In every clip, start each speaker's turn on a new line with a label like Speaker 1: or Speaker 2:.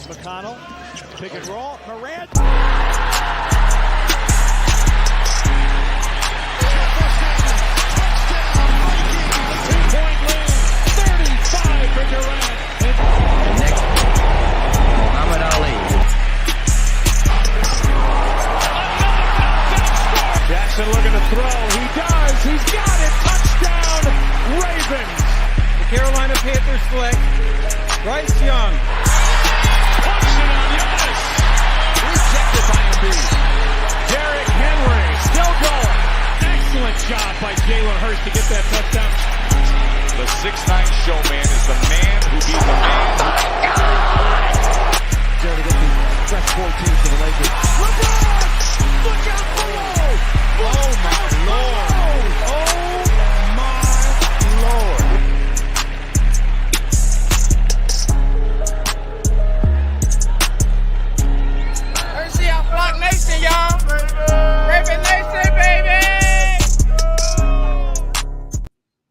Speaker 1: McConnell, pick and roll, Morant. Two-point lead, 35 for Durant.
Speaker 2: And next, Muhammad Ali.
Speaker 1: Jackson looking to throw. He does. He's got it. Touchdown, Ravens.
Speaker 3: The Carolina Panthers flick. Bryce Young.
Speaker 1: Punching on Giannis. Rejected by Embiid. Derrick Henry still going. Excellent job by Jalen Hurts to get that touchdown.
Speaker 4: The 6'9" showman is the man who beat the man who...
Speaker 1: Joe to get the fresh 14 for the Lakers. LeBron! Look out below!
Speaker 3: Oh my Lord.
Speaker 1: Oh my Lord.
Speaker 3: Mercy on Flock Nation, y'all. Raven Nation, baby.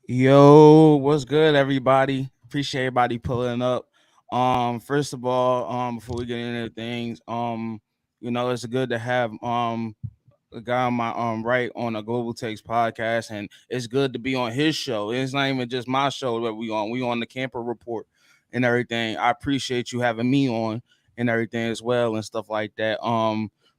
Speaker 5: Yo, what's good, everybody? Appreciate everybody pulling up. First of all, before we get into things, it's good to have a guy on my right on a Global Takes podcast, and it's good to be on his show. It's not even just my show that we on the Camper Report and everything. I appreciate you having me on and everything as well and stuff like that.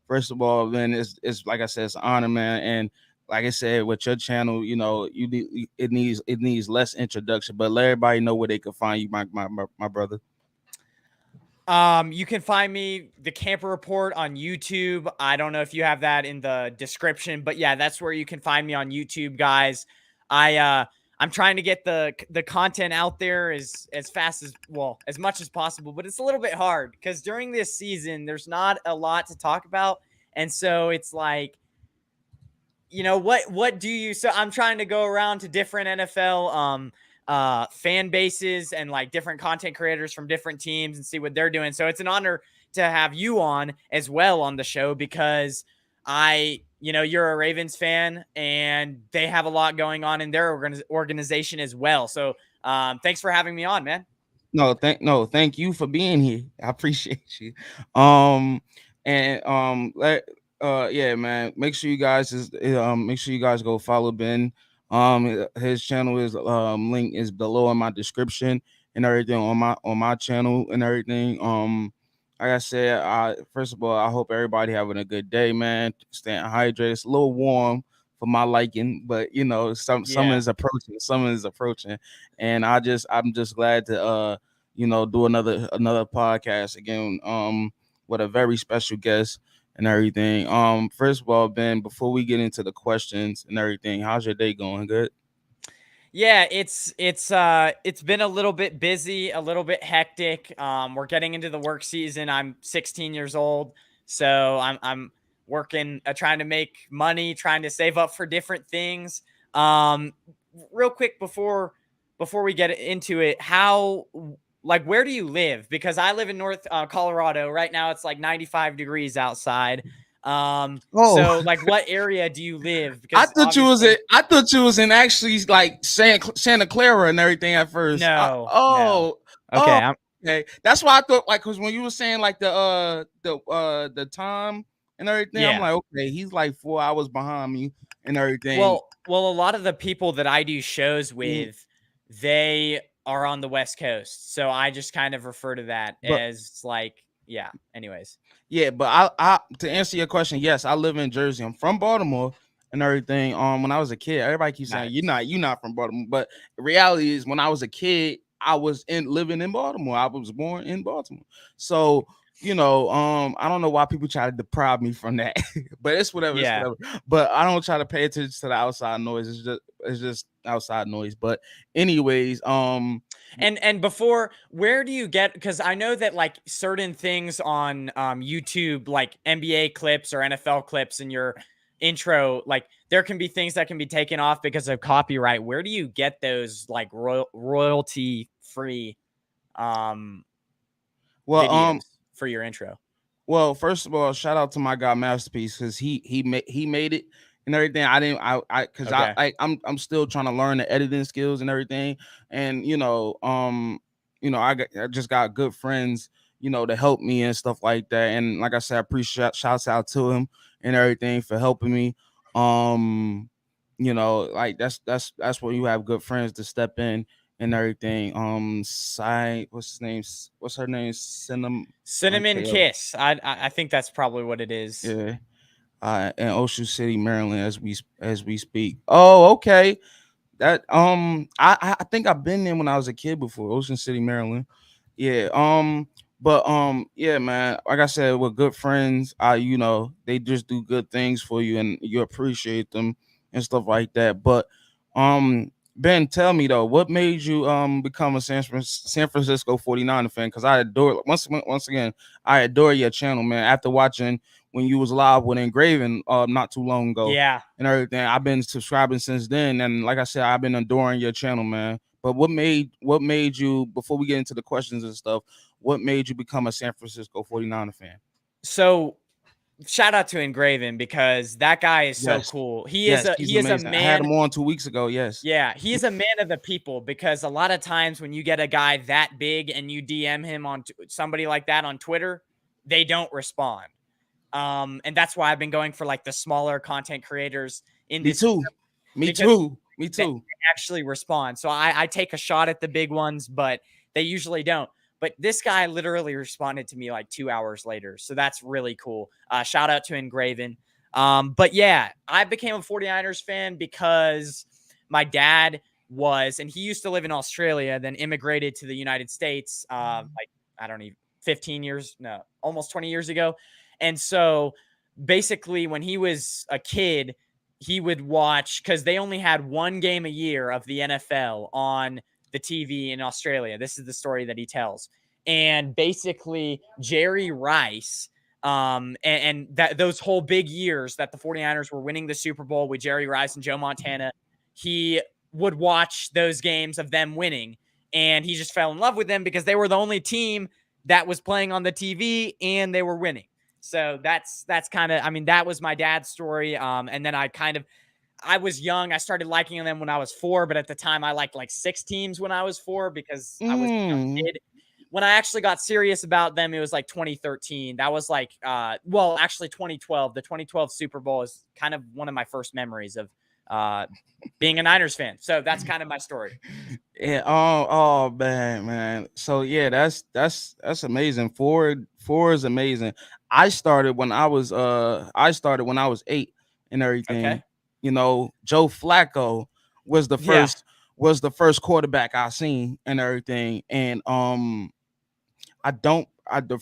Speaker 5: First of all, then it's like I said, it's an honor, man. And like I said, with your channel, it needs less introduction, but let everybody know where they can find you, my brother.
Speaker 6: You can find me, the Camper Report, on YouTube. I don't know if you have that in the description, but yeah, that's where you can find me on YouTube, guys. I'm trying to get the content out there as fast as much as possible, but it's a little bit hard because during this season, there's not a lot to talk about. And so it's like, what do you, so I'm trying to go around to different NFL, fan bases and like different content creators from different teams and see what they're doing. So it's an honor to have you on as well on the show because you're a Ravens fan and they have a lot going on in their organization as well. So thanks for having me on, man.
Speaker 5: Thank you for being here. I appreciate you. Yeah, man, make sure you guys go follow Ben. His channel is link is below in my description and everything on my channel and everything. Like I said, first of all, I hope everybody having a good day, man. Staying hydrated. It's a little warm for my liking, but summer is approaching, and I'm just glad to do another podcast again with a very special guest and everything. First of all, Ben, before we get into the questions and everything, how's your day going? Good?
Speaker 6: Yeah, it's been a little bit busy, a little bit hectic. We're getting into the work season. I'm 16 years old, so I'm working, trying to make money, trying to save up for different things. Real quick before we get into it, where do you live? Because I live in North Colorado. Right now it's like 95 degrees outside. So what area do you live? Because
Speaker 5: I thought you was in actually like Santa Clara and everything at first.
Speaker 6: No. Okay.
Speaker 5: Okay. That's why I thought, like, because when you were saying like the time and everything, yeah. I'm like, okay, he's like 4 hours behind me and everything.
Speaker 6: Well, a lot of the people that I do shows with, they are on the West Coast, so I just kind of refer to that as like, yeah. Anyways,
Speaker 5: yeah, but I to answer your question, yes, I live in Jersey. I'm from Baltimore and everything. When I was a kid, everybody keeps saying you're not from Baltimore, but the reality is when I was a kid, I was living in Baltimore. I was born in Baltimore, so. I don't know why people try to deprive me from that, but it's whatever.
Speaker 6: Yeah.
Speaker 5: It's whatever. But I don't try to pay attention to the outside noise. It's just outside noise. But anyways,
Speaker 6: and before, where do you get? Because I know that like certain things on YouTube, like NBA clips or NFL clips in your intro, like there can be things that can be taken off because of copyright. Where do you get those like royalty free videos for your intro?
Speaker 5: Well, first of all, shout out to my guy Masterpiece because he made it and everything. I'm still trying to learn the editing skills and everything. And I just got good friends to help me and stuff like that. And like I said, I appreciate shouts out to him and everything for helping me. Like that's where you have good friends to step in and everything. What's his name? What's her name?
Speaker 6: Cinnamon Kiss. I think that's probably what it is.
Speaker 5: Yeah. In Ocean City, Maryland, as we speak. Oh, okay. That I think I've been there when I was a kid before, Ocean City, Maryland. Yeah. Yeah, man. Like I said, we're good friends. They just do good things for you and you appreciate them and stuff like that. But Ben, tell me though, what made you become a San Francisco 49er fan? Because I adore once again, I adore your channel, man. After watching when you was live with Engraving not too long ago
Speaker 6: Yeah.
Speaker 5: and everything. I've been subscribing since then, and like I said, I've been adoring your channel, man. But what made you, before we get into the questions and stuff, what made you become a San Francisco 49er fan?
Speaker 6: So shout out to Engraven because that guy is so cool. He is a man.
Speaker 5: I had him on 2 weeks ago. Yes.
Speaker 6: Yeah, he is a man of the people because a lot of times when you get a guy that big and you DM him on somebody like that on Twitter, they don't respond. And that's why I've been going for like the smaller content creators in
Speaker 5: Me
Speaker 6: this.
Speaker 5: too. Me too.
Speaker 6: They actually respond. So I take a shot at the big ones, but they usually don't. But this guy literally responded to me like 2 hours later. So that's really cool. Shout out to Engraven. But yeah, I became a 49ers fan because my dad and he used to live in Australia, then immigrated to the United States, like, I don't even, 15 years, no, almost 20 years ago. And so basically when he was a kid, he would watch, because they only had one game a year of the NFL on the TV in Australia. This is the story that he tells. And basically Jerry Rice, and that those whole big years that the 49ers were winning the Super Bowl with Jerry Rice and Joe Montana, he would watch those games of them winning. And he just fell in love with them because they were the only team that was playing on the TV and they were winning. So that's kind of, I mean, that was my dad's story. And then I was young. I started liking them when I was 4, but at the time I liked like 6 teams when I was 4 because I was a young kid. When I actually got serious about them, it was like 2013. That was like, actually 2012. The 2012 Super Bowl is kind of one of my first memories of being a Niners fan. So that's kind of my story.
Speaker 5: Yeah. Oh man. So yeah, that's amazing. Four is amazing. I started when I was 8 and everything.
Speaker 6: Okay.
Speaker 5: Joe Flacco was the first quarterback I seen and everything. And the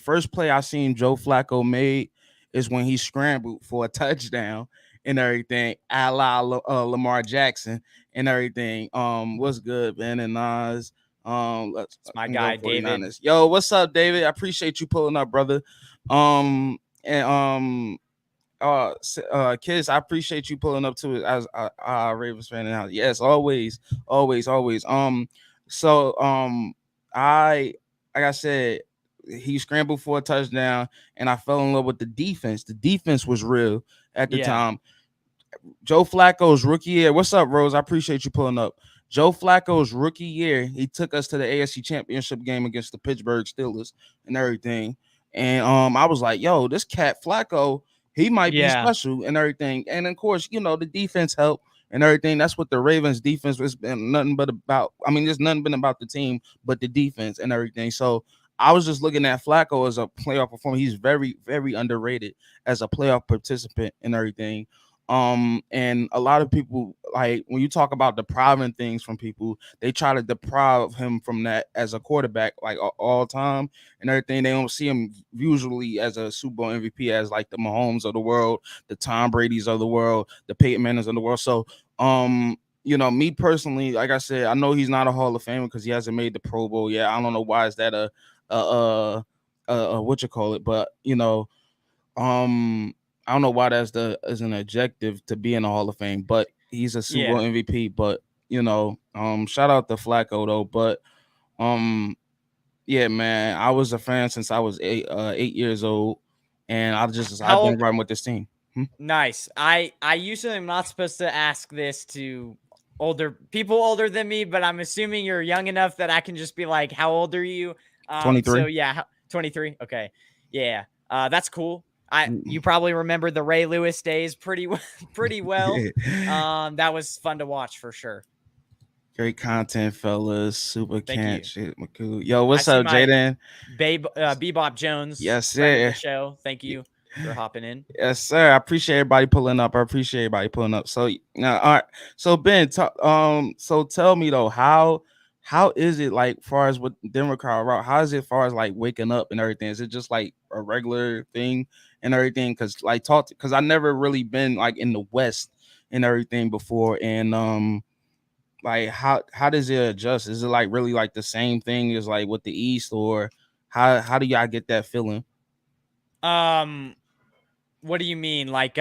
Speaker 5: first play I seen Joe Flacco made is when he scrambled for a touchdown and everything, a la Lamar Jackson and everything. What's good, Ben and Nas? It's
Speaker 6: my guy, David.
Speaker 5: Yo, what's up, David? I appreciate you pulling up, brother. Kids, I appreciate you pulling up too as a Ravens fan. And yes, always. Like I said, he scrambled for a touchdown, and I fell in love with the defense. The defense was real at the time. Joe Flacco's rookie year. What's up, Rose? I appreciate you pulling up. Joe Flacco's rookie year, he took us to the AFC Championship game against the Pittsburgh Steelers and everything. And I was like, yo, this cat Flacco, he might be special and everything. And of course, the defense helped and everything. That's what the Ravens defense has been nothing but about. I mean, there's nothing been about the team, but the defense and everything. So I was just looking at Flacco as a playoff performer. He's very, very underrated as a playoff participant and everything. And a lot of people, like when you talk about depriving things from people, they try to deprive him from that as a quarterback, like all time and everything. They don't see him usually as a Super Bowl MVP, as like the Mahomes of the world, the Tom Brady's of the world, the Peyton Manning's of the world. So, me personally, like I said, I know he's not a Hall of Famer because he hasn't made the Pro Bowl yet. I don't know why is that what you call it, but I don't know why that's as an objective to be in the Hall of Fame, but he's a Super Bowl MVP. But shout out to Flacco though. But yeah, man, I was a fan since I was 8 years old, and I've been running with this team.
Speaker 6: Nice. I usually am not supposed to ask this to people older than me, but I'm assuming you're young enough that I can just be like, how old are you?
Speaker 5: 23.
Speaker 6: So yeah, 23. Okay. Yeah. That's cool.
Speaker 5: Mm.
Speaker 6: You probably remember the Ray Lewis days pretty well. That was fun to watch for sure.
Speaker 5: Great content, fellas. Super
Speaker 6: Thank you.
Speaker 5: shit, cool. Yo,
Speaker 6: I
Speaker 5: what's
Speaker 6: see
Speaker 5: up,
Speaker 6: my
Speaker 5: Jaden?
Speaker 6: Bebop Jones,
Speaker 5: Yes,
Speaker 6: friend of
Speaker 5: sir.
Speaker 6: the show. Thank you for hopping in.
Speaker 5: Yes, sir. I appreciate everybody pulling up. So now, all right. So Ben, so tell me though, how is it like far as with Denver, Colorado? How is it far as like waking up and everything? Is it just like a regular thing and everything? Because I never really been like in the West and everything before, and like how does it adjust? Is it like really like the same thing as like with the East, or how do y'all get that feeling?
Speaker 6: What do you mean? Like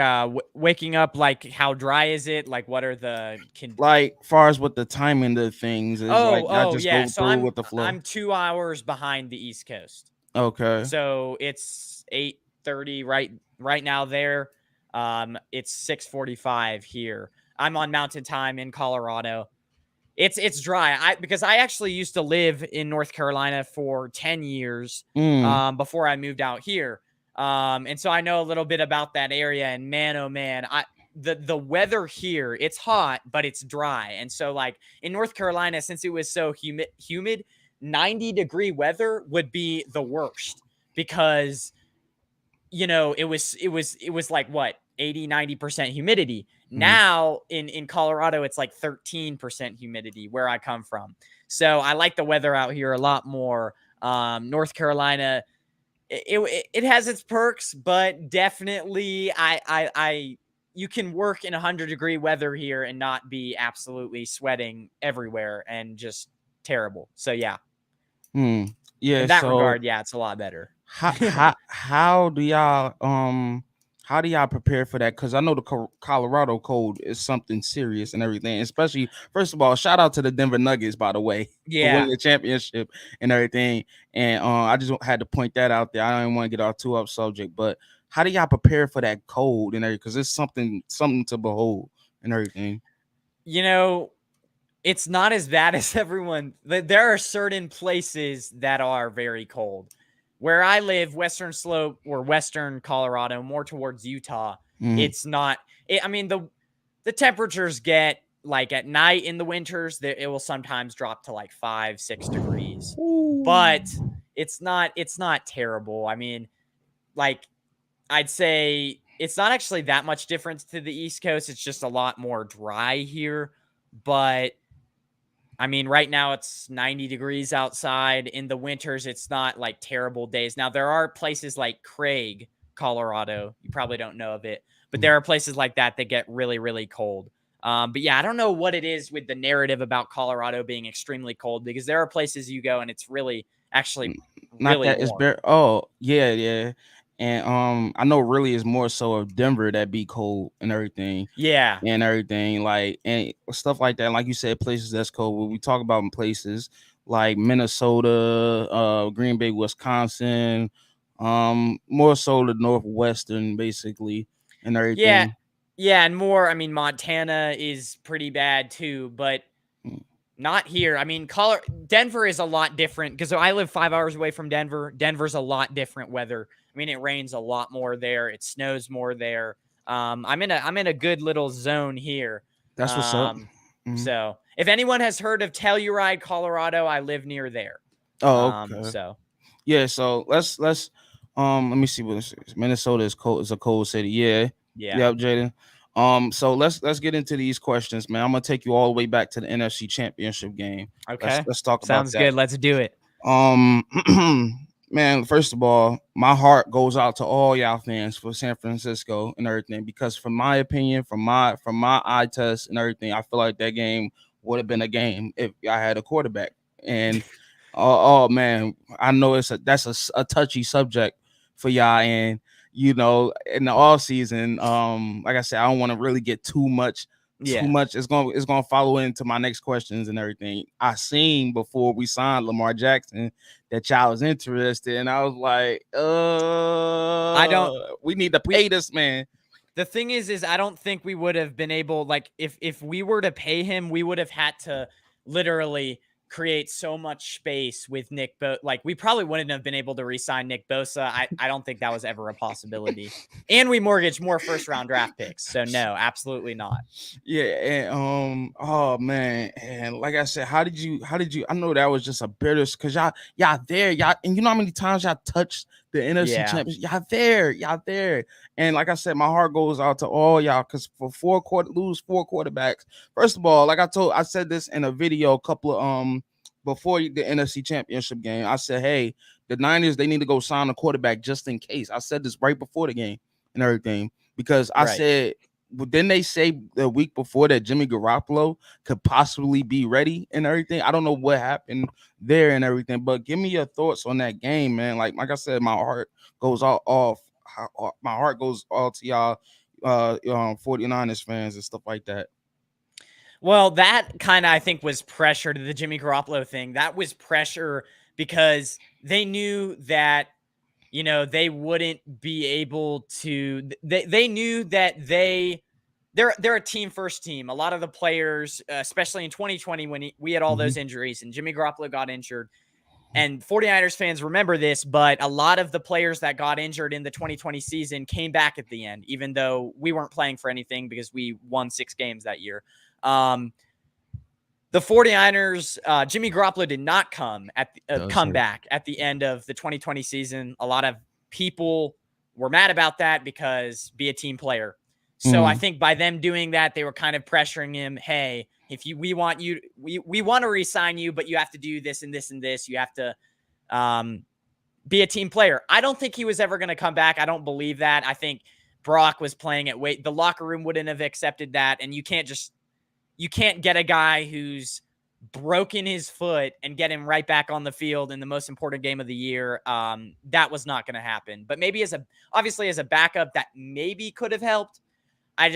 Speaker 6: waking up, like how dry is it? Like what are the
Speaker 5: Like far as with the timing of things is like y'all
Speaker 6: Oh
Speaker 5: just
Speaker 6: yeah.
Speaker 5: go
Speaker 6: So
Speaker 5: through with the flow.
Speaker 6: I'm 2 hours behind the East Coast.
Speaker 5: Okay.
Speaker 6: So it's 8:30 right now there. It's 6:45 here. I'm on Mountain Time in Colorado. It's dry. Because I actually used to live in North Carolina for 10 years before I moved out here. And so I know a little bit about that area, and man, oh man, the weather here, it's hot, but it's dry. And so like in North Carolina, since it was so humid, 90-degree weather would be the worst because it was like what, 80-90% humidity. Now in Colorado, it's like 13% humidity where I come from. So I like the weather out here a lot more. North Carolina, it has its perks, but definitely you can work in 100-degree weather here and not be absolutely sweating everywhere and just terrible. So yeah.
Speaker 5: Yeah,
Speaker 6: In that
Speaker 5: so
Speaker 6: regard, yeah, it's a lot better.
Speaker 5: how do y'all prepare for that? Because I know the Colorado cold is something serious and everything. Especially, first of all, shout out to the Denver Nuggets, by the way, for winning the championship and everything. And I just had to point that out there. I don't want to get off too off subject, but how do y'all prepare for that cold and everything? Because it's something to behold and everything.
Speaker 6: It's not as bad as everyone. There are certain places that are very cold. Where I live, Western Slope or Western Colorado, more towards Utah, it's not. I mean, the temperatures get like at night in the winters, it will sometimes drop to like 5-6 degrees, but it's not terrible. I mean, like I'd say it's not actually that much difference to the East Coast. It's just a lot more dry here, but I mean, right now it's 90 degrees outside. In the winters, it's not like terrible days. Now, there are places like Craig, Colorado. You probably don't know of it, but there are places like that that get really, really cold. But yeah, I don't know what it is with the narrative about Colorado being extremely cold, because there are places you go and it's really actually
Speaker 5: Not
Speaker 6: really
Speaker 5: that it's
Speaker 6: warm.
Speaker 5: bare. Oh, yeah. And I know really it's more so of Denver that be cold and everything.
Speaker 6: Yeah.
Speaker 5: And everything, like, and stuff like that. Like you said, places that's cold. When we talk about in places like Minnesota, Green Bay, Wisconsin, more so the Northwestern, basically, and everything.
Speaker 6: Yeah, and more. I mean, Montana is pretty bad too, but not here. I mean, Denver is a lot different because I live 5 hours away from Denver. Denver's a lot different weather. I mean, it rains a lot more there. It snows more there. I'm in a good little zone here.
Speaker 5: That's what's up.
Speaker 6: So if anyone has heard of Telluride, Colorado, I live near there.
Speaker 5: Oh, okay.
Speaker 6: So
Speaker 5: yeah, so let's let me see what this is. Minnesota is cold. It's a cold city. Yeah. Yep, Jaden. So let's get into these questions, man. I'm gonna take you all the way back to the NFC Championship game.
Speaker 6: Okay.
Speaker 5: Let's talk about
Speaker 6: Sounds
Speaker 5: that.
Speaker 6: good. Let's do it.
Speaker 5: Man, first of all, my heart goes out to all y'all fans for San Francisco and everything, because from my opinion, from my eye test and everything, I feel like that game would have been a game if I had a quarterback. And oh man, I know that's a touchy subject for y'all, and in the off season, like I said, I don't want to really get too much. It's gonna follow into my next questions and everything. I seen before we signed Lamar Jackson that y'all was interested, and I was like, we need to pay this man.
Speaker 6: The thing is I don't think we would have been able, like, if we were to pay him, we would have had to literally create so much space with Nick Bosa. Like, we probably wouldn't have been able to re-sign Nick Bosa. I don't think that was ever a possibility. And we mortgaged more first-round draft picks. So, no, absolutely not.
Speaker 5: Yeah, and oh man, and like I said, how did you? I know that was just a bitter because y'all there, y'all, and you know how many times y'all touched the NFC
Speaker 6: Yeah.
Speaker 5: champions, y'all there, and like I said, my heart goes out to all y'all because for lose four quarterbacks. First of all, like I said this in a video a couple of before the NFC championship game. I said, hey, the Niners, they need to go sign a quarterback just in case. I said this right before the game and everything because I said. But didn't they say the week before that Jimmy Garoppolo could possibly be ready and everything? I don't know what happened there and everything, but give me your thoughts on that game, man. Like I said, my heart goes all off. My heart goes all to y'all 49ers fans and stuff like that.
Speaker 6: Well, that kind of, I think, was pressure to the Jimmy Garoppolo thing. That was pressure because they knew that, you know, they wouldn't be able to. They knew that they're a team first team. A lot of the players, especially in 2020 when we had all those injuries and Jimmy Garoppolo got injured. And 49ers fans remember this, but a lot of the players that got injured in the 2020 season came back at the end, even though we weren't playing for anything because we won 6 games that year. The 49ers, Jimmy Garoppolo did not come back at the end of the 2020 season. A lot of people were mad about that because be a team player. So I think by them doing that, they were kind of pressuring him. Hey, we want to re-sign you, but you have to do this and this and this. You have to be a team player. I don't think he was ever going to come back. I don't believe that. I think Brock was playing at weight. The locker room wouldn't have accepted that. And you can't get a guy who's broken his foot and get him right back on the field in the most important game of the year. That was not going to happen. But maybe obviously as a backup, that maybe could have helped. I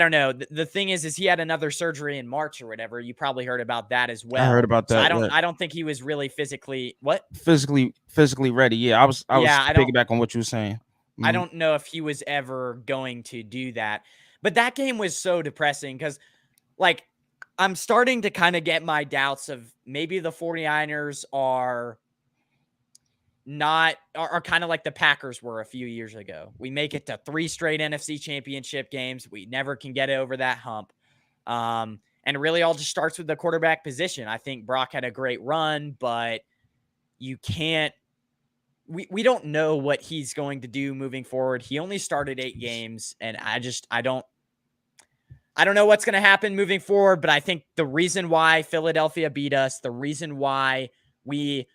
Speaker 6: don't know. The thing is he had another surgery in March or whatever. You probably heard about that as well.
Speaker 5: I heard about that.
Speaker 6: So I don't think he was really physically
Speaker 5: ready. Yeah, I was piggyback on what you were saying.
Speaker 6: I don't know if he was ever going to do that. But that game was so depressing because, like, I'm starting to kind of get my doubts of maybe the 49ers are kind of like the Packers were a few years ago. We make it to 3 straight NFC championship games. We never can get over that hump. And it really all just starts with the quarterback position. I think Brock had a great run, but you can't, we don't know what he's going to do moving forward. He only started 8 games, and I don't know what's going to happen moving forward, but I think the reason why Philadelphia beat us, the reason why we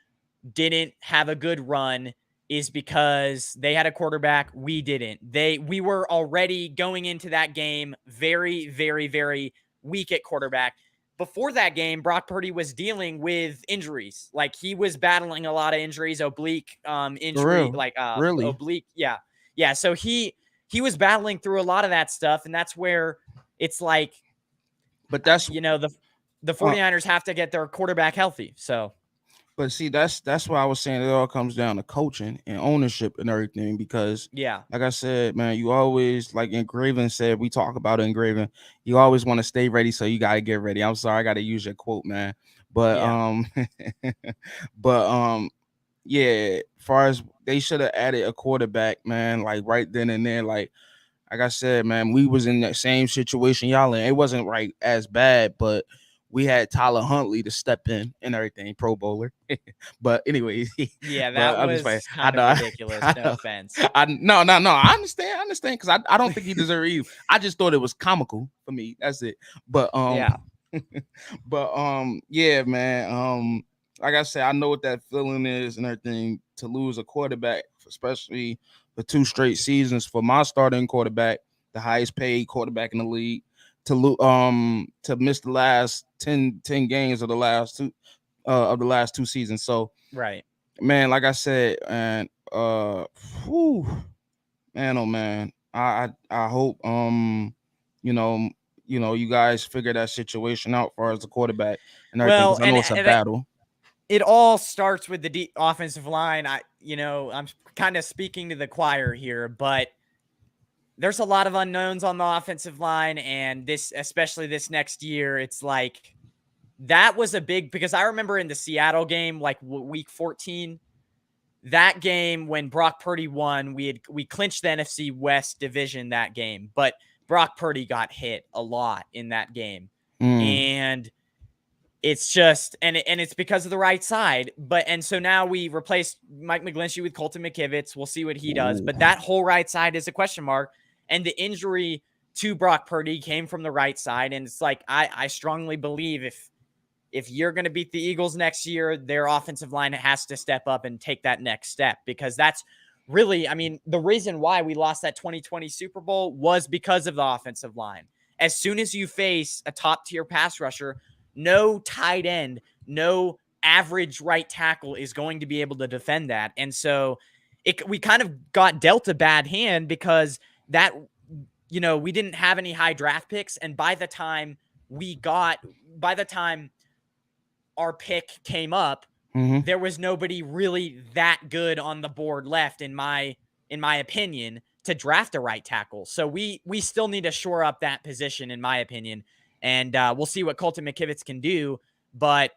Speaker 6: didn't have a good run is because they had a quarterback. We didn't. We were already going into that game very, very, very weak at quarterback. Before that game, Brock Purdy was dealing with injuries. Like, he was battling a lot of injuries, oblique injury,
Speaker 5: really
Speaker 6: oblique. Yeah. Yeah. So he was battling through a lot of that stuff. And that's where it's like,
Speaker 5: but that's,
Speaker 6: you know, the 49ers have to get their quarterback healthy. So,
Speaker 5: but see, that's why I was saying it all comes down to coaching and ownership and everything. Because, like I said, man, you always, like Engraven said, we talk about Engraven. You always want to stay ready, so you gotta get ready. I'm sorry, I gotta use your quote, man. But yeah, as far as they should have added a quarterback, man, like right then and there, like I said, man, we was in that same situation y'all in. It wasn't right as bad, but we had Tyler Huntley to step in and everything, Pro Bowler. But anyway,
Speaker 6: yeah, that was kind of ridiculous. No offense.
Speaker 5: No. I understand because I don't think he deserved it. I just thought it was comical for me. That's it. But yeah, man. Like I said, I know what that feeling is and everything to lose a quarterback, especially for 2 straight seasons for my starting quarterback, the highest paid quarterback in the league. To miss the last 10 games of the last 2 seasons. So
Speaker 6: right,
Speaker 5: man, like I said, and man, oh man, I hope you guys figure that situation out as far as the quarterback and everything.
Speaker 6: Well,
Speaker 5: I know it's a battle.
Speaker 6: It all starts with the offensive line. I'm kind of speaking to the choir here, but there's a lot of unknowns on the offensive line, and especially this next year, it's like that was a big, because I remember in the Seattle game, like week 14, that game when Brock Purdy won, we clinched the NFC West division that game, but Brock Purdy got hit a lot in that game. And it's just, and it's because of the right side. And so now we replaced Mike McGlinchey with Colton McKivitz. We'll see what he does. But that whole right side is a question mark. And the injury to Brock Purdy came from the right side. And it's like, I strongly believe if you're going to beat the Eagles next year, their offensive line has to step up and take that next step, because that's really, I mean, the reason why we lost that 2020 Super Bowl was because of the offensive line. As soon as you face a top tier pass rusher, no tight end, no average right tackle is going to be able to defend that. And so we kind of got dealt a bad hand, because that, we didn't have any high draft picks. And by the time our pick came up, there was nobody really that good on the board left, in my opinion, to draft a right tackle. So we still need to shore up that position, in my opinion. And we'll see what Colton McKivitz can do. But,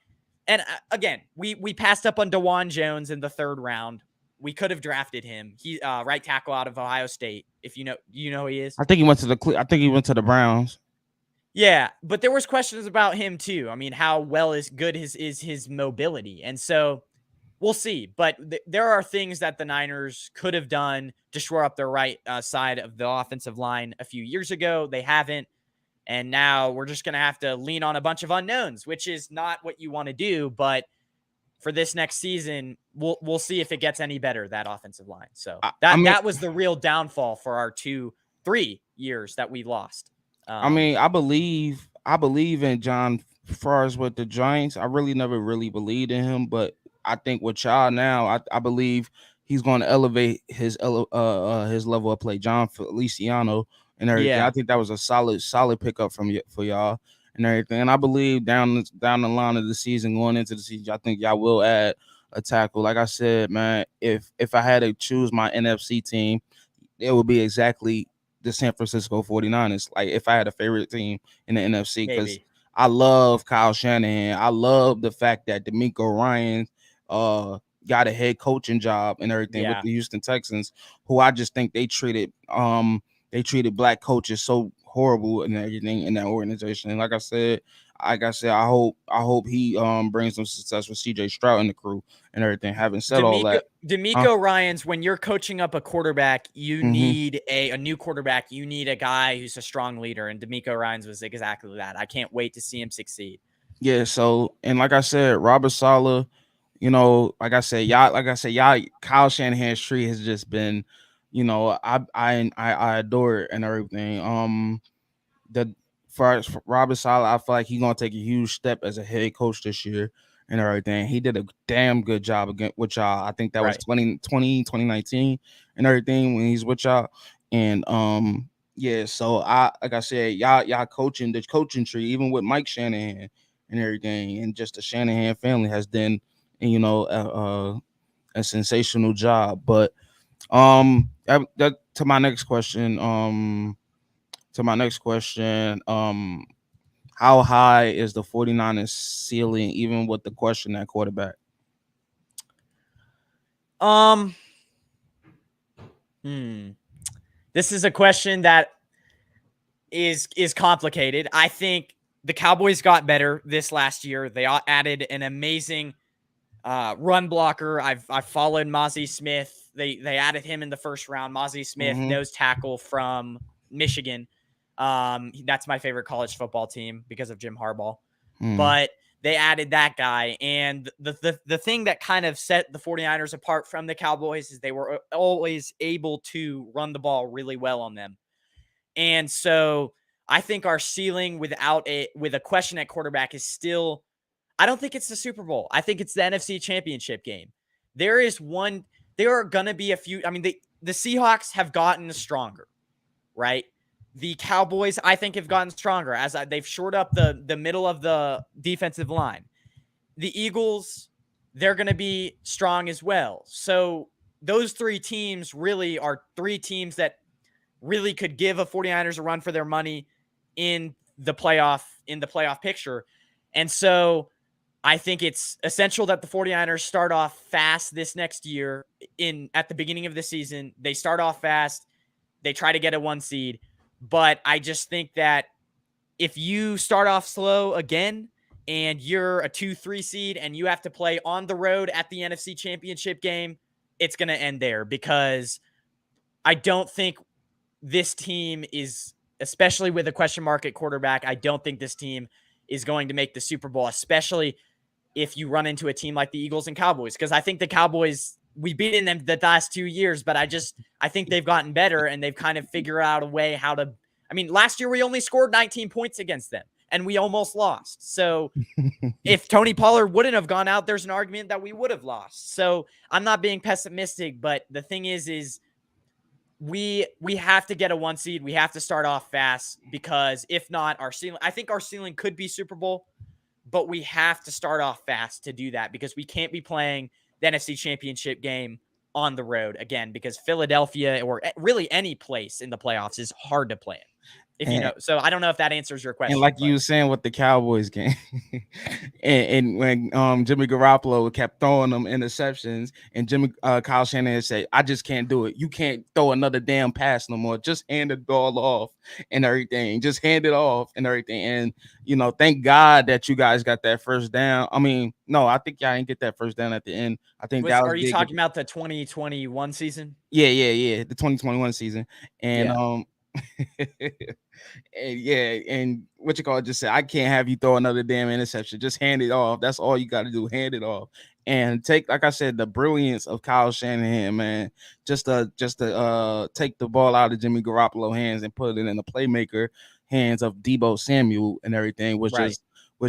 Speaker 6: and again, we passed up on DeJuan Jones in the 3rd round. We could have drafted him. He right tackle out of Ohio State. If you know who he is.
Speaker 5: I think he went to the Browns.
Speaker 6: Yeah, but there was questions about him too. I mean, how well is his mobility? And so we'll see. But there are things that the Niners could have done to shore up their right side of the offensive line a few years ago. They haven't. And now we're just going to have to lean on a bunch of unknowns, which is not what you want to do. But for this next season, we'll see if it gets any better, that offensive line. So that was the real downfall for our 2-3 years that we lost.
Speaker 5: I believe in John Fars with the Giants. I really never really believed in him, but I think with y'all now, I believe he's going to elevate his level of play. John Feliciano and everything.
Speaker 6: Yeah.
Speaker 5: I think that was a solid pickup for y'all and everything. And I believe down the line of the season, going into the season, I think y'all will add a tackle. Like I said, man, if I had to choose my NFC team, it would be exactly the San Francisco 49ers. Like, if I had a favorite team in the NFC, because I love Kyle Shanahan. I love the fact that D'Amico Ryan got a head coaching job and everything with the Houston Texans, who I just think they treated black coaches so horrible and everything in that organization. And like I said, I hope he brings some success with CJ Stroud and the crew and everything. Having said all that,
Speaker 6: D'Amico Ryans, when you're coaching up a quarterback, you need a new quarterback. You need a guy who's a strong leader, and D'Amico Ryans was exactly that. I can't wait to see him succeed.
Speaker 5: Yeah. So, and like I said, Robert Saleh, y'all, Kyle Shanahan's tree has just been, I adore it and everything. For Robert Saleh, I feel like he's gonna take a huge step as a head coach this year and everything. He did a damn good job again with y'all. I think that was 2019 and everything when he's with y'all. And so like I said, y'all coaching the coaching tree, even with Mike Shanahan and everything, and just the Shanahan family has done, a sensational job. But to my next question, how high is the 49ers ceiling, even with the question at quarterback?
Speaker 6: This is a question that is complicated. I think the Cowboys got better this last year. They added an amazing run blocker. I've followed Mozzie Smith. They added him in the 1st round. Mozzie Smith, nose tackle from Michigan. That's my favorite college football team because of Jim Harbaugh. But they added that guy. And the thing that kind of set the 49ers apart from the Cowboys is they were always able to run the ball really well on them. And so I think our ceiling with a question at quarterback is still, I don't think it's the Super Bowl. I think it's the NFC Championship game. There are going to be a few. I mean, the Seahawks have gotten stronger, right? The Cowboys, I think, have gotten stronger as they've shored up the middle of the defensive line. The Eagles, they're going to be strong as well. So those 3 teams really are 3 teams that really could give a 49ers a run for their money in the playoff picture. And so I think it's essential that the 49ers start off fast this next year at the beginning of the season. They start off fast. They try to get a 1 seed. But I just think that if you start off slow again and you're a 2-3 seed and you have to play on the road at the NFC Championship game, it's going to end there, because I don't think this team is, especially with a question mark at quarterback, I don't think this team is going to make the Super Bowl, especially if you run into a team like the Eagles and Cowboys, because I think the Cowboys, we've beaten them the last 2 years, but I think they've gotten better and they've kind of figured out a way how to. I mean, last year we only scored 19 points against them and we almost lost. So if Tony Pollard wouldn't have gone out, there's an argument that we would have lost. So I'm not being pessimistic, but the thing is we have to get a 1 seed. We have to start off fast, because if not, I think our ceiling could be Super Bowl, but we have to start off fast to do that, because we can't be playing the NFC Championship game on the road again, because Philadelphia, or really any place in the playoffs, is hard to play in. So I don't know if that answers your question.
Speaker 5: And like you were saying with the Cowboys game, and when Jimmy Garoppolo kept throwing them interceptions, and Kyle Shanahan said, "I just can't do it. You can't throw another damn pass no more. Just hand the ball off and everything. Just hand it off and everything." And thank God that you guys got that first down. I mean, no, I think y'all didn't get that first down at the end. I think
Speaker 6: Are you talking about the 2021 season?
Speaker 5: Yeah, the 2021 season, and and what you call it, just say, "I can't have you throw another damn interception. Just hand it off. That's all you got to do. Hand it off." And like I said, the brilliance of Kyle Shanahan, man, just to take the ball out of Jimmy Garoppolo hands and put it in the playmaker hands of Deebo Samuel and everything was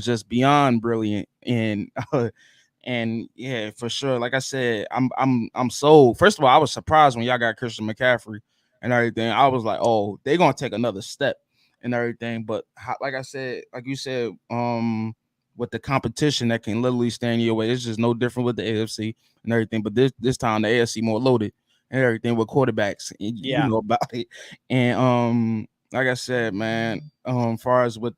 Speaker 5: just beyond brilliant. And yeah, for sure. Like I said, I'm sold. First of all, I was surprised when y'all got Christian McCaffrey and everything. I was like, oh, they're gonna take another step and everything. But like I said, like you said, with the competition that can literally stand your way, it's just no different with the AFC and everything. But this time the AFC more loaded and everything with quarterbacks. And you know about it. And like I said, man, far as with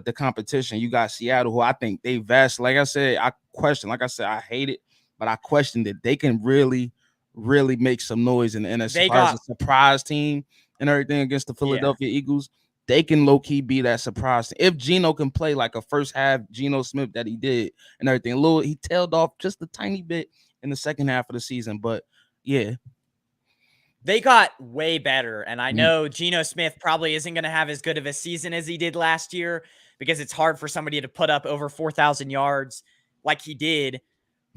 Speaker 5: the competition, you got Seattle, who I think they vast. Like I said, I hate it, but I questioned it. They can really make some noise in the NFC. As a surprise team and everything against the Philadelphia Eagles. They can low-key be that surprise. If Geno can play like a first half Geno Smith that he did and everything, he tailed off just a tiny bit in the second half of the season. But yeah,
Speaker 6: they got way better. And I know Geno Smith probably isn't going to have as good of a season as he did last year, because it's hard for somebody to put up over 4,000 yards like he did.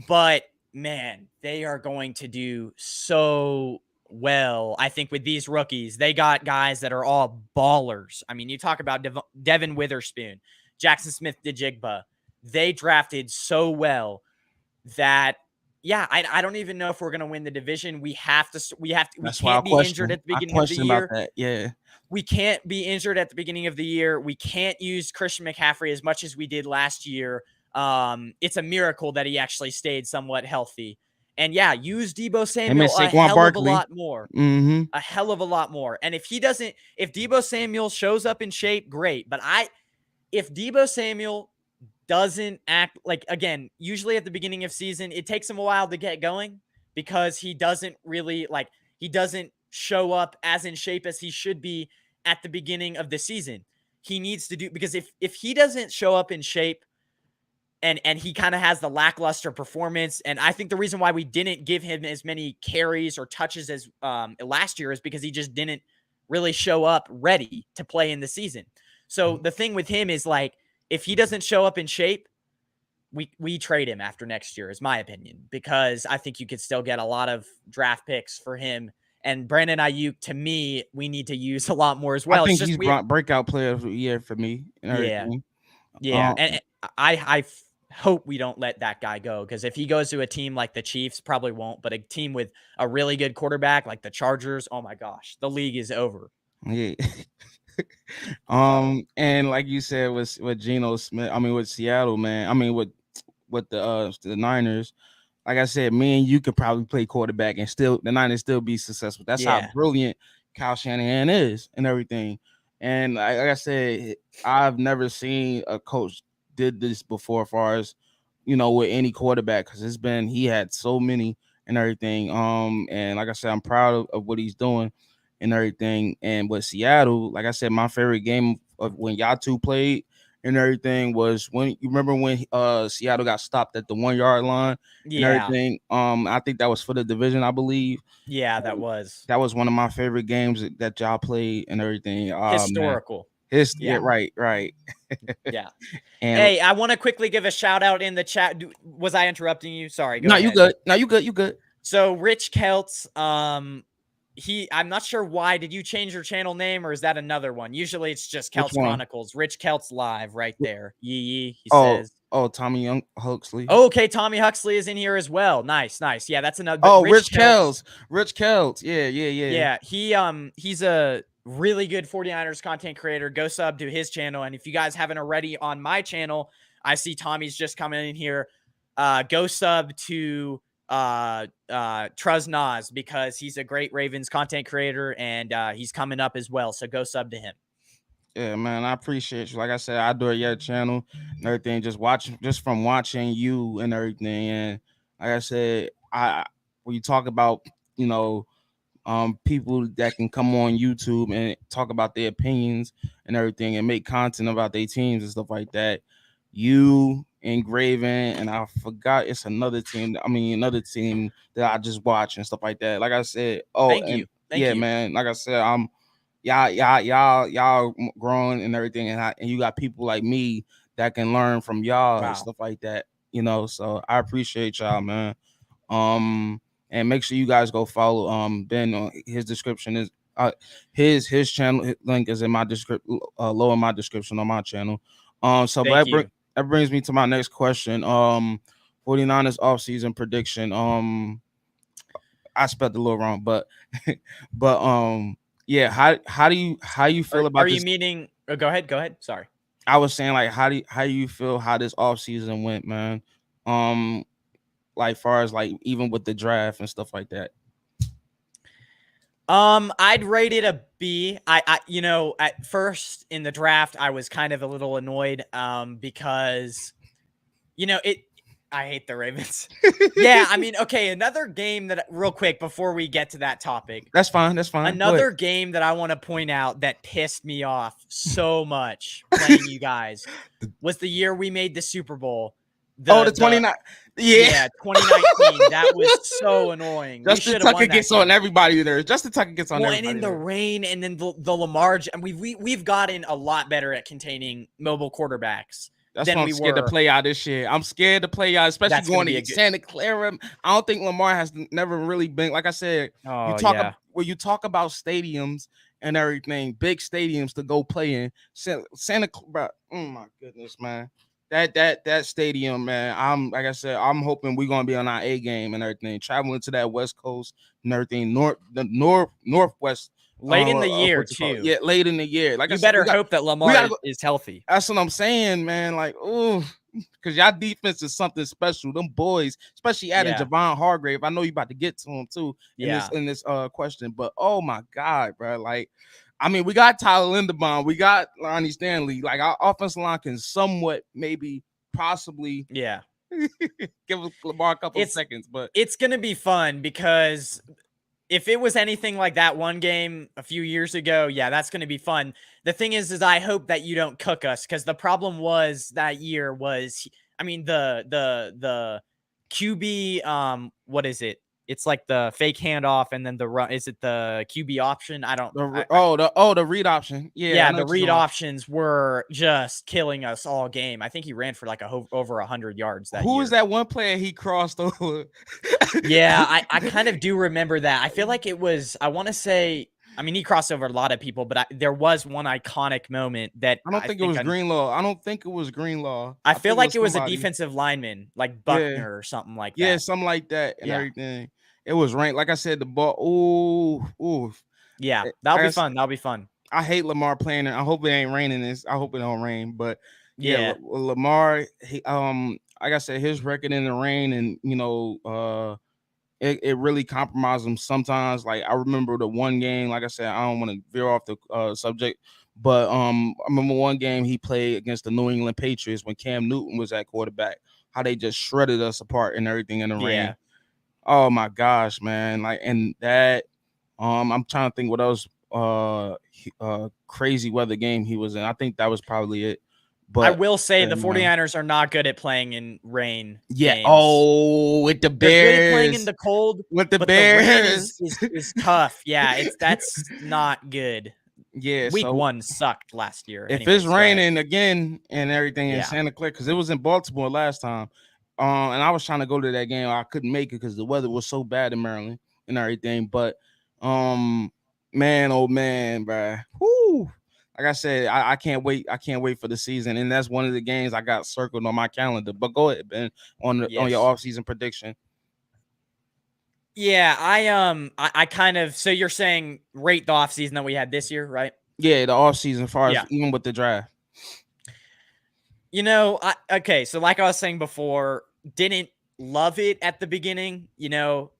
Speaker 6: But man, they are going to do so well, I think, with these rookies. They got guys that are all ballers. I mean, you talk about Devin Witherspoon, Jackson Smith-Njigba. They drafted so well that, I don't even know if we're going to win the division. We can't be injured at the beginning of the year. We can't be injured at the beginning of the year. We can't use Christian McCaffrey as much as we did last year. It's a miracle that he actually stayed somewhat healthy. And use Deebo Samuel a hell of a lot more. A hell of a lot more. And if Deebo Samuel shows up in shape, great. But if Deebo Samuel doesn't act like, again, usually at the beginning of season, it takes him a while to get going, because he doesn't show up as in shape as he should be at the beginning of the season. He needs to because if he doesn't show up in shape, and he kind of has the lackluster performance, and I think the reason why we didn't give him as many carries or touches as last year is because he just didn't really show up ready to play in the season. So the thing with him is, like, if he doesn't show up in shape, we trade him after next year, is my opinion, because I think you could still get a lot of draft picks for him. And Brandon Ayuk, to me, we need to use a lot more as well.
Speaker 5: I think he's breakout player of the year for me.
Speaker 6: And I hope we don't let that guy go, because if he goes to a team like the Chiefs, probably won't, but a team with a really good quarterback like the Chargers, oh my gosh, the league is over.
Speaker 5: Yeah. And like you said, with Geno Smith, with Seattle, man, with the Niners, like I said, me and you could probably play quarterback and still the Niners still be successful. That's how brilliant Kyle Shanahan is and everything. And like I said, I've never seen a coach did this before, as far as with any quarterback, because he had so many and everything. And like I said, I'm proud of what he's doing and everything. And with Seattle, like I said, my favorite game of when y'all two played and everything was when you remember when Seattle got stopped at the 1 yard line and
Speaker 6: Yeah.
Speaker 5: everything. I think that was for the division, I believe.
Speaker 6: Yeah, that was
Speaker 5: That was one of my favorite games that y'all played and everything. Man,
Speaker 6: historical.
Speaker 5: yeah, right.
Speaker 6: Yeah.
Speaker 5: And
Speaker 6: Hey, I want to quickly give a shout out in the chat. Was I interrupting you? Sorry. Go
Speaker 5: no,
Speaker 6: ahead.
Speaker 5: you good. No, you good. You good.
Speaker 6: So Rich Keltz, I'm not sure why. Did you change your channel name or is that another one? Usually it's just
Speaker 5: Which
Speaker 6: Keltz
Speaker 5: one?
Speaker 6: Chronicles. Rich Keltz Live right there. Yee, he
Speaker 5: Oh,
Speaker 6: says.
Speaker 5: Tommy Young Huxley.
Speaker 6: Oh, okay, Tommy Huxley is in here as well. Nice. Yeah, that's another.
Speaker 5: Oh, Rich Kells. Yeah.
Speaker 6: Yeah, he's a really good 49ers content creator. Go sub to his channel. And if you guys haven't already on my channel, I see Tommy's just coming in here. Go sub to Truz Nas because he's a great Ravens content creator and he's coming up as well. So go sub to him.
Speaker 5: Yeah, man, I appreciate you. Like I said, I adore your channel and everything. Just from watching you and everything. And like I said, when you talk about, people that can come on YouTube and talk about their opinions and everything and make content about their teams and stuff like that. You and Graven, and I forgot it's another team. Another team that I just watch and stuff like that. Like I said,
Speaker 6: Thank you.
Speaker 5: man. Like I said, y'all growing and everything, and you got people like me that can learn from y'all and stuff like that. So I appreciate y'all, man. And make sure you guys go follow Ben on his description is his channel link is in my description lower in my description on my channel. So that brings me to my next question. 49ers offseason prediction. I spelled it a little wrong, but yeah, how do you feel about
Speaker 6: this? Are you
Speaker 5: this?
Speaker 6: meaning go ahead. Sorry.
Speaker 5: I was saying, like, how do you feel how this offseason went, man? Like far as like even with the draft and stuff like that.
Speaker 6: I'd rate it a B. I at first in the draft I was kind of a little annoyed because I hate the Ravens. Yeah, okay, another game that real quick before we get to that topic.
Speaker 5: That's fine.
Speaker 6: Another game that I want to point out that pissed me off so much playing you guys was the year we made the Super Bowl.
Speaker 5: The 29.
Speaker 6: Yeah, 2019. That was so annoying.
Speaker 5: Justin Tucker gets on everybody there. Justin Tucker gets on everybody.
Speaker 6: And in the rain, and then the Lamar, and we've gotten a lot better at containing mobile quarterbacks.
Speaker 5: That's why I'm scared to play out this year. I'm scared to play out, especially going to Santa Clara. I don't think Lamar has never really been, like I said, when you talk about stadiums and everything, big stadiums to go play in. Santa Clara, oh my goodness, man. That stadium, man. I'm hoping we're gonna be on our A game and everything. Traveling to that West Coast and everything, northwest.
Speaker 6: Late in the year too.
Speaker 5: Yeah, late in the year. Like
Speaker 6: you better hope that Lamar is healthy.
Speaker 5: That's what I'm saying, man. Like, because y'all defense is something special. Them boys, especially adding Javon Hargrave. I know you about to get to him too in this question, but oh my God, bro. Like, we got Tyler Linderbaum, we got Lonnie Stanley. Like, our offensive line can somewhat, maybe, possibly, give Lamar a couple of seconds. But
Speaker 6: it's gonna be fun because if it was anything like that one game a few years ago, that's gonna be fun. The thing is I hope that you don't cook us because the problem was that year was, the QB, what is it? It's like the fake handoff and then the run. Is it the QB option? I don't.
Speaker 5: The read option. Yeah,
Speaker 6: the read options were just killing us all game. I think he ran for like over 100 yards that year.
Speaker 5: Who was that one player he crossed over?
Speaker 6: Yeah, I kind of do remember that. I feel like it was. I want to say. He crossed over a lot of people, but there was one iconic moment that
Speaker 5: I don't think it was Greenlaw. I don't think it was Greenlaw.
Speaker 6: I feel like it was a defensive lineman, like Buckner or something like that.
Speaker 5: Yeah, something like that and everything. It was ranked. Like I said, the ball. Ooh.
Speaker 6: Yeah, that'll be fun. That'll be fun.
Speaker 5: I hate Lamar playing it. I hope it ain't raining this. I hope it don't rain. But Lamar, like I said, his record in the rain and it really compromised him sometimes. Like I remember the one game, like I said, I don't want to veer off the subject, But I remember one game he played against the New England Patriots when Cam Newton was at quarterback, how they just shredded us apart and everything in the rain. Oh my gosh, man. Like, and that I'm trying to think what else crazy weather game he was in. I think that was probably it. But
Speaker 6: I will say the 49ers are not good at playing in rain games.
Speaker 5: Oh, with the Bears.
Speaker 6: They're good at playing in the cold.
Speaker 5: With the
Speaker 6: but
Speaker 5: Bears.
Speaker 6: The rain is tough. Yeah, that's not good.
Speaker 5: Yeah,
Speaker 6: Week 1 sucked last year.
Speaker 5: If it's raining again and everything in Santa Clara, because it was in Baltimore last time, and I was trying to go to that game, I couldn't make it because the weather was so bad in Maryland and everything. But man, oh man, bruh. Whoo. Like I said, I can't wait. I can't wait for the season, and that's one of the games I got circled on my calendar. But go ahead, Ben, on your offseason prediction.
Speaker 6: Yeah, I kind of, so you're saying rate the offseason that we had this year, right?
Speaker 5: Yeah, the offseason, as far as even with the draft.
Speaker 6: You know, okay, so like I was saying before, didn't love it at the beginning, you know,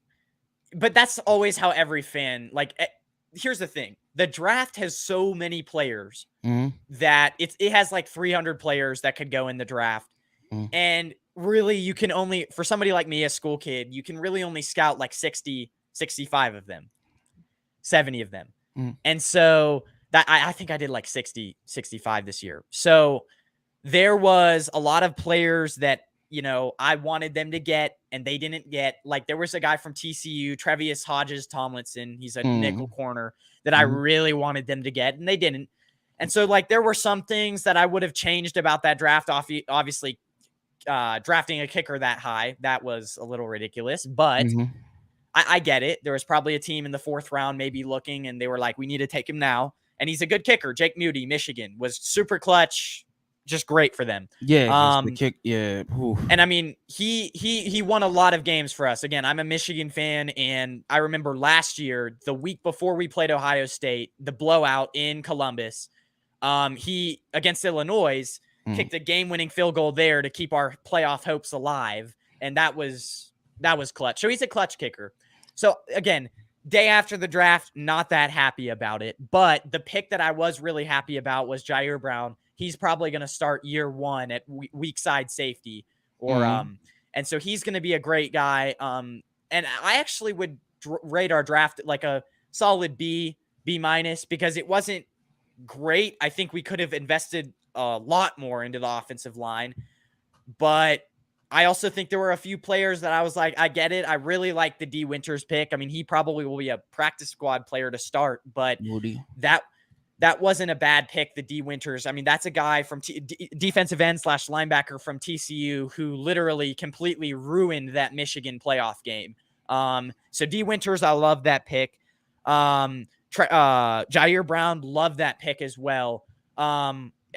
Speaker 6: but that's always how every fan, like, here's the thing. The draft has so many players that it has like 300 players that could go in the draft. And really, you can only, for somebody like me, a school kid, you can really only scout like 60, 65 of them, 70 of them. And so that I think I did like 60, 65 this year. So there was a lot of players that, you know, I wanted them to get and they didn't get. Like there was a guy from TCU, Trevius Hodges Tomlinson. He's a nickel corner that I really wanted them to get, and they didn't. And so like there were some things that I would have changed about that draft. Obviously, drafting a kicker that high, that was a little ridiculous, but I get it. There was probably a team in the 4th round maybe looking, and they were like, we need to take him now. And he's a good kicker. Jake Moody, Michigan, was super clutch. Just great for them.
Speaker 5: Yeah, the kick. Yeah, oof.
Speaker 6: And I mean, he won a lot of games for us. Again, I'm a Michigan fan, and I remember last year, the week before we played Ohio State, the blowout in Columbus, he against Illinois kicked a game-winning field goal there to keep our playoff hopes alive, and that was clutch. So he's a clutch kicker. So again, day after the draft, not that happy about it, but the pick that I was really happy about was Jair Brown. He's probably going to start year 1 at weak side safety, or and so he's going to be a great guy. And I actually would rate our draft like a solid B minus, because it wasn't great. I think we could have invested a lot more into the offensive line, but I also think there were a few players that I was like, I get it. I really like the D Winters pick. I mean, he probably will be a practice squad player to start, but that wasn't a bad pick, the D Winters. I mean, that's a guy from defensive end / linebacker from TCU who literally completely ruined that Michigan playoff game. So D Winters, I love that pick. Jair Brown, love that pick as well.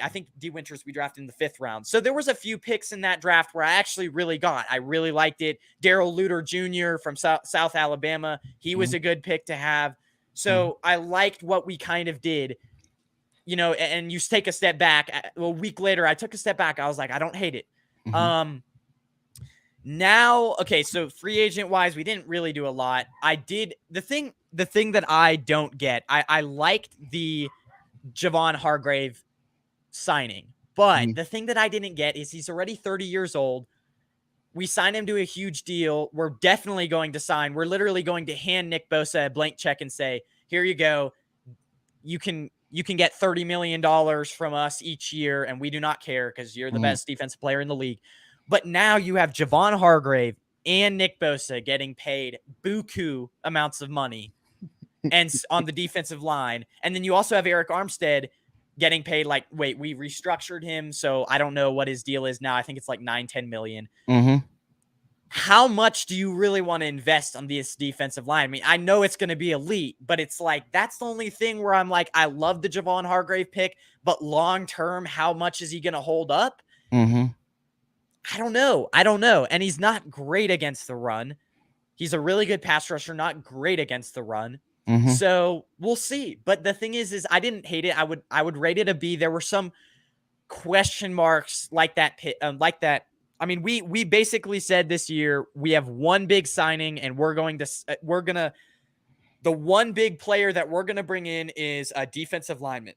Speaker 6: I think D Winters we drafted in the 5th round. So there was a few picks in that draft where I actually I really liked it. Darrell Luter Jr. from South Alabama. He was a good pick to have. So I liked what we kind of did. You know, and you take a step back. A week later, I took a step back. I was like, I don't hate it. Now, okay, so free agent wise, we didn't really do a lot. I did the thing that I don't get. I liked the Javon Hargrave signing, but the thing that I didn't get is he's already 30 years old. We signed him to a huge deal. We're definitely going to sign. We're literally going to hand Nick Bosa a blank check and say, here you go. You can get $30 million from us each year, and we do not care because you're the best defensive player in the league. But now you have Javon Hargrave and Nick Bosa getting paid buku amounts of money and on the defensive line. And then you also have Eric Armstead getting paid we restructured him, so I don't know what his deal is now. I think it's like $9-10 million. How much do you really want to invest on this defensive line? I mean, I know it's going to be elite, but it's like, that's the only thing where I'm like, I love the Javon Hargrave pick, but long-term, how much is he going to hold up? I don't know. And he's not great against the run. He's a really good pass rusher, not great against the run. So we'll see. But the thing is I didn't hate it. I would rate it a B. There were some question marks like that. I mean, we basically said this year we have one big signing, and the one big player that we're gonna bring in is a defensive lineman.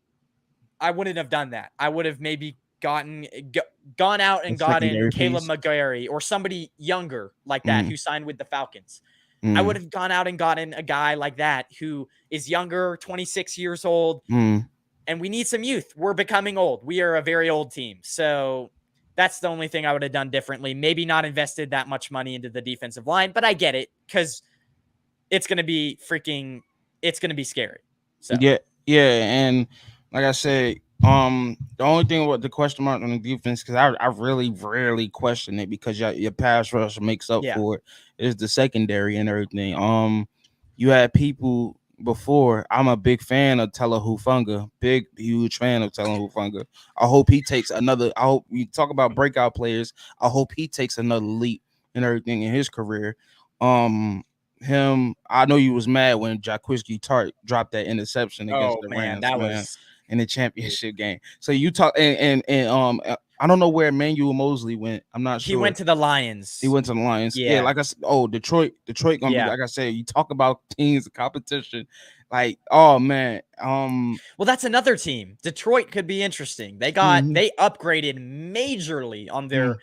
Speaker 6: wouldn't have done that. I would have maybe gone out and
Speaker 5: A
Speaker 6: gotten
Speaker 5: secondary
Speaker 6: Caleb
Speaker 5: piece.
Speaker 6: McGarry or somebody younger like that who signed with the Falcons. I would have gone out and gotten a guy like that who is younger, 26 years old, and we need some youth. We're becoming old. We are a very old team. So that's the only thing I would have done differently. Maybe not invested that much money into the defensive line, but I get it because it's going to be scary. So
Speaker 5: Yeah, and like I said, the only thing with the question mark on the defense, because I really rarely question it because your pass rush makes up
Speaker 6: Yeah.
Speaker 5: for it, is the secondary and everything. You had people before. I'm a big fan of Tella Hufanga, huge fan of Tella Hufanga. I hope he takes another. I hope we talk about breakout players. I hope he takes another leap and everything in his career. I know you was mad when Jaquiski Tart dropped that interception against the Rams,
Speaker 6: that
Speaker 5: man,
Speaker 6: was
Speaker 5: in the championship game. So you talk and I don't know where Emmanuel Mosley went. I'm not sure.
Speaker 6: He went to the Lions.
Speaker 5: He went to the Lions. Yeah,
Speaker 6: Yeah.
Speaker 5: like I said, Detroit gonna be, like I said, you talk about teams of competition. Like, oh man.
Speaker 6: Well, that's another team. Detroit could be interesting. They upgraded majorly on their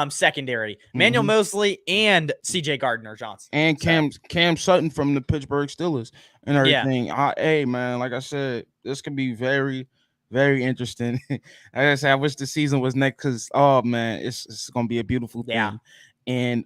Speaker 6: secondary. Manuel Mosley and CJ Gardner-Johnson.
Speaker 5: And Cam Sutton from the Pittsburgh Steelers and everything. Hey man, like I said, this could be very, very interesting. Like I said, I wish the season was next because man, it's gonna be a beautiful thing.
Speaker 6: Yeah.
Speaker 5: And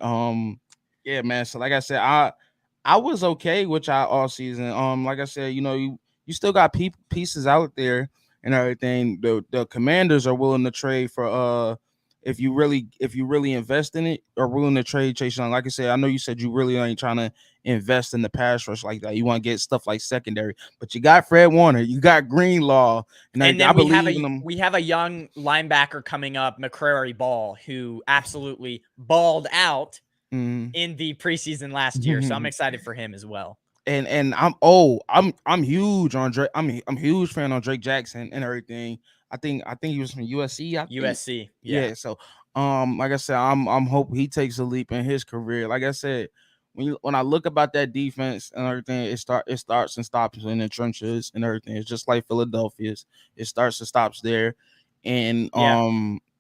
Speaker 5: yeah, man. So like I said, I was okay with y'all all season. Like I said, you still got pieces out there and everything. The Commanders are willing to trade for if you really invest in it, or willing to trade Chase Young. Like I said, I know you said you really ain't trying to invest in the pass rush like that. You want to get stuff like secondary, but you got Fred Warner, you got Greenlaw, and then I believe in them.
Speaker 6: We have a young linebacker coming up, McCrary Ball, who absolutely balled out in the preseason last year. So I'm excited for him as well.
Speaker 5: And I'm huge on Drake. I'm huge fan on Drake Jackson and everything. I think he was from USC.
Speaker 6: USC.
Speaker 5: Yeah. So like I said, I'm hoping he takes a leap in his career. Like I said, when I look about that defense and everything, it starts and stops in the trenches and everything. It's just like Philadelphia's. It starts and stops there. And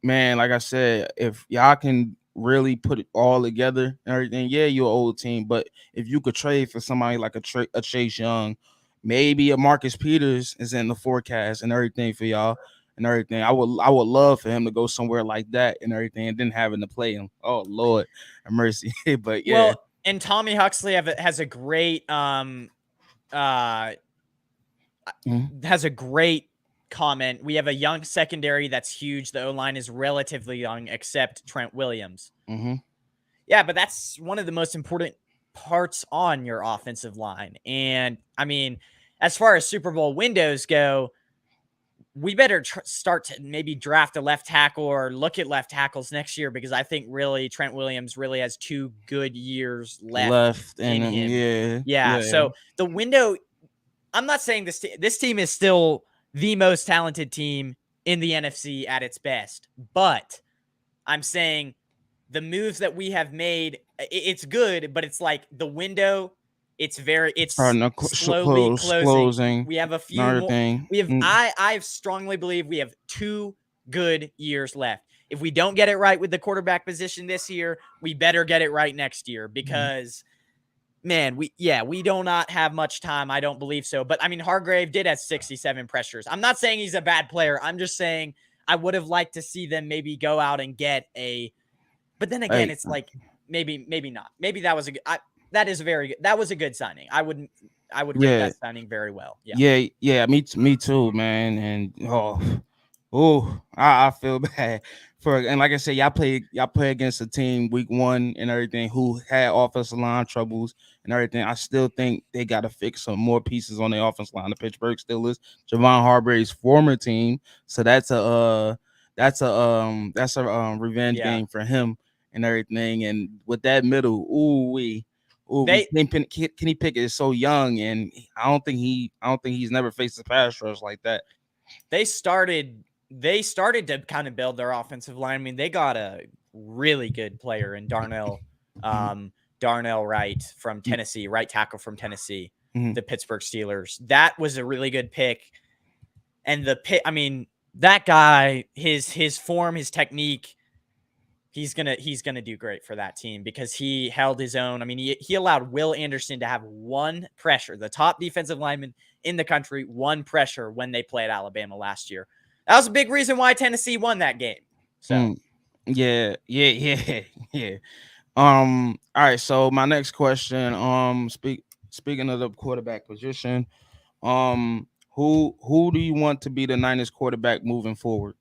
Speaker 5: man, like I said, if y'all can really put it all together and everything, yeah, you're an old team. But if you could trade for somebody like a Chase Young, maybe a Marcus Peters is in the forecast and everything for y'all and everything. I would love for him to go somewhere like that and everything, and then having to play him. Oh Lord, have mercy. But yeah.
Speaker 6: Well, and Tommy Huxley has a great comment. We have a young secondary that's huge. The O-line is relatively young, except Trent Williams. Yeah, but that's one of the most important parts on your offensive line. And I mean, as far as Super Bowl windows go, we better start to maybe draft a left tackle or look at left tackles next year, because I think really Trent Williams really has 2 good years left in him. Yeah. So the window, I'm not saying this team is still the most talented team in the NFC at its best, but I'm saying the moves that we have made, it's good, but it's like the window, it's slowly closing. We have a few more. I strongly believe we have 2 good years left. If we don't get it right with the quarterback position this year, we better get it right next year, because man, we do not have much time. I don't believe so. But I mean, Hargrave did have 67 pressures. I'm not saying he's a bad player. I'm just saying I would have liked to see them maybe go out and get but then again, it's like maybe not. Maybe that was that was a good signing. I would rate that signing very well.
Speaker 5: Yeah. Me too, man. And I feel bad and like I said, y'all play against a team week 1 and everything who had offensive line troubles and everything. I still think they got to fix some more pieces on the offensive line. The Pittsburgh Steelers, Javon Hargrave's former team, so that's a revenge game for him and everything. And with that middle, Kenny Pickett is so young, and I don't think he's never faced a pass rush like that.
Speaker 6: They started to kind of build their offensive line. I mean, they got a really good player in Darnell Wright from Tennessee, right tackle from Tennessee, the Pittsburgh Steelers. That was a really good pick. And I mean, that guy, his form, his technique, he's gonna do great for that team because he held his own. I mean, he allowed Will Anderson to have one pressure, the top defensive lineman in the country, one pressure when they played Alabama last year. That was a big reason why Tennessee won that game. So
Speaker 5: yeah. Yeah. All right. So my next question. Speaking of the quarterback position, who do you want to be the Niners quarterback moving forward?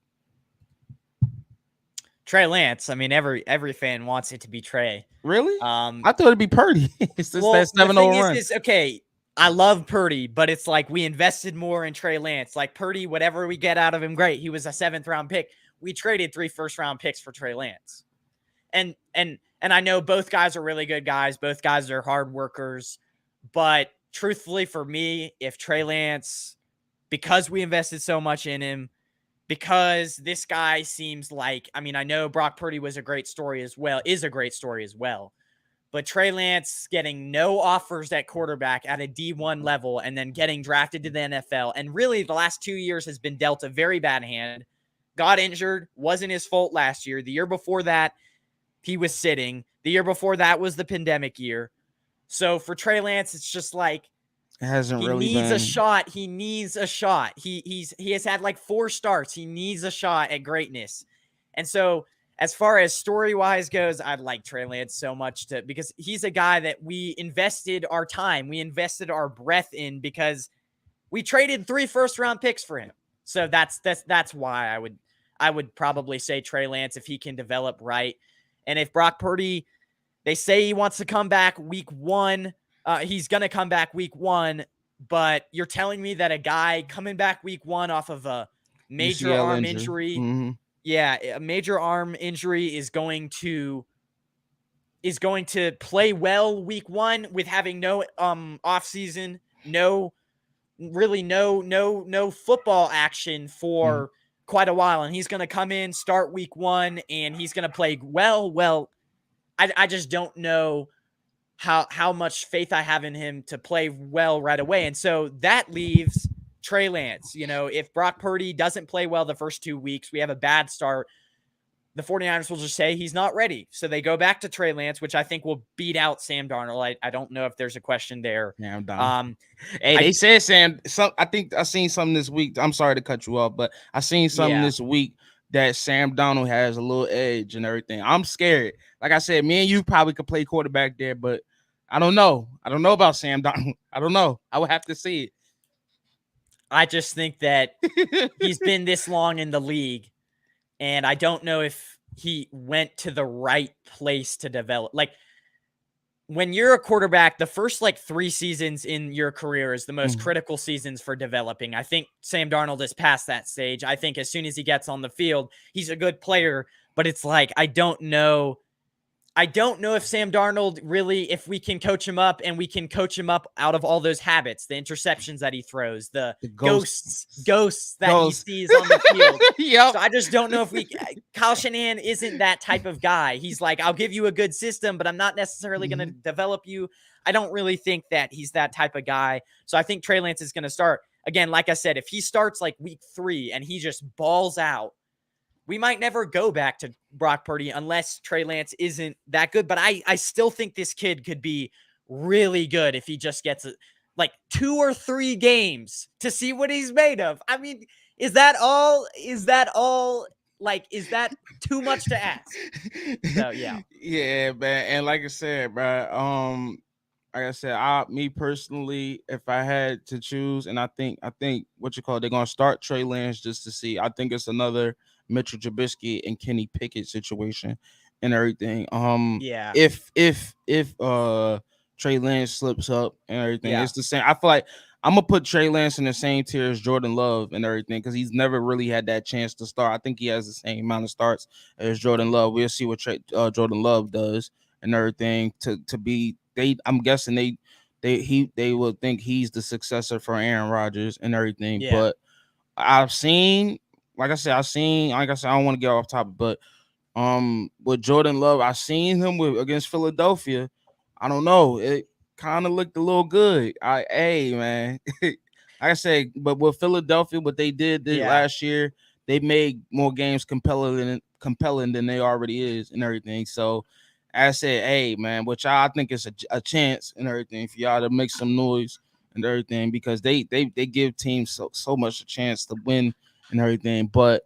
Speaker 6: Trey Lance. I mean, every fan wants it to be Trey.
Speaker 5: Really? I thought it'd be Purdy. It's just
Speaker 6: Well,
Speaker 5: that
Speaker 6: the
Speaker 5: 7-0
Speaker 6: thing
Speaker 5: run.
Speaker 6: is okay. I love Purdy, but it's like we invested more in Trey Lance. Like Purdy, whatever we get out of him, great. He was a 7th round pick. We traded 3 first-round picks for Trey Lance. And I know both guys are really good guys. Both guys are hard workers. But truthfully, for me, if Trey Lance, because we invested so much in him, because this guy seems like, I mean, I know Brock Purdy was a great story as well, is a great story as well. But Trey Lance getting no offers at quarterback at a D1 level and then getting drafted to the NFL. And really, the last 2 years has been dealt a very bad hand. Got injured, wasn't his fault last year. The year before that, he was sitting. The year before that was the pandemic year. So for Trey Lance, it's just like
Speaker 5: It hasn't
Speaker 6: he
Speaker 5: really
Speaker 6: needs
Speaker 5: been.
Speaker 6: a shot. He needs a shot. He has had like 4 starts. He needs a shot at greatness. And so as far as story-wise goes, I like Trey Lance so much because he's a guy that we invested our time, we invested our breath in because we traded 3 first-round picks for him. So that's why I would probably say Trey Lance if he can develop right. And if Brock Purdy, they say he wants to come back week 1, he's going to come back week 1, but you're telling me that a guy coming back week 1 off of a major
Speaker 5: UCL
Speaker 6: arm
Speaker 5: injury.
Speaker 6: injury, yeah, a major arm injury is going to play well week 1 with having no off season, no football action for quite a while, and he's going to come in, start week 1, and he's going to play well. I just don't know how much faith I have in him to play well right away. And so that leaves Trey Lance. You know, if Brock Purdy doesn't play well the first 2 weeks, we have a bad start, the 49ers will just say he's not ready. So they go back to Trey Lance, which I think will beat out Sam Darnold. I don't know if there's a question there.
Speaker 5: Yeah, I'm done. They said Sam. I think I seen something this week. I'm sorry to cut you off, but I seen something this week that Sam Darnold has a little edge and everything. I'm scared. Like I said, me and you probably could play quarterback there, but I don't know. I don't know about Sam Darnold. I don't know. I would have to see it.
Speaker 6: I just think that he's been this long in the league, and I don't know if he went to the right place to develop. Like, when you're a quarterback, the first 3 seasons in your career is the most critical seasons for developing. I think Sam Darnold is past that stage. I think as soon as he gets on the field, he's a good player, but it's like, I don't know if Sam Darnold really, if we can coach him up and we can coach him up out of all those habits, the interceptions that he throws, the ghosts that he sees on the field.
Speaker 5: Yep.
Speaker 6: So I just don't know if Kyle Shanahan isn't that type of guy. He's like, I'll give you a good system, but I'm not necessarily going to develop you. I don't really think that he's that type of guy. So I think Trey Lance is going to start. Again, like I said, if he starts like week 3 and he just balls out, we might never go back to Brock Purdy unless Trey Lance isn't that good. But I still think this kid could be really good if he just gets 2 or 3 games to see what he's made of. I mean, is that all? Is that too much to ask? So, yeah.
Speaker 5: Yeah, man. And like I said, bro, me personally, if I had to choose, and I think they're gonna start Trey Lance just to see. I think it's another Mitchell Trubisky and Kenny Pickett situation and everything.
Speaker 6: Yeah.
Speaker 5: If Trey Lance slips up and everything,
Speaker 6: Yeah.
Speaker 5: it's the same. I feel like I'm gonna put Trey Lance in the same tier as Jordan Love and everything because he's never really had that chance to start. I think he has the same amount of starts as Jordan Love. We'll see what Jordan Love does and everything to be. I'm guessing they will think he's the successor for Aaron Rodgers and everything.
Speaker 6: Yeah.
Speaker 5: But I've seen, like I said, I don't want to get off topic, but with Jordan Love, I seen him against Philadelphia. I don't know, it kind of looked a little good. Hey man, like I said, but with Philadelphia, what they did last year, they made more games compelling than they already is and everything. So I said, hey man, which I think is a chance and everything for y'all to make some noise and everything because they give teams so much a chance to win and everything. But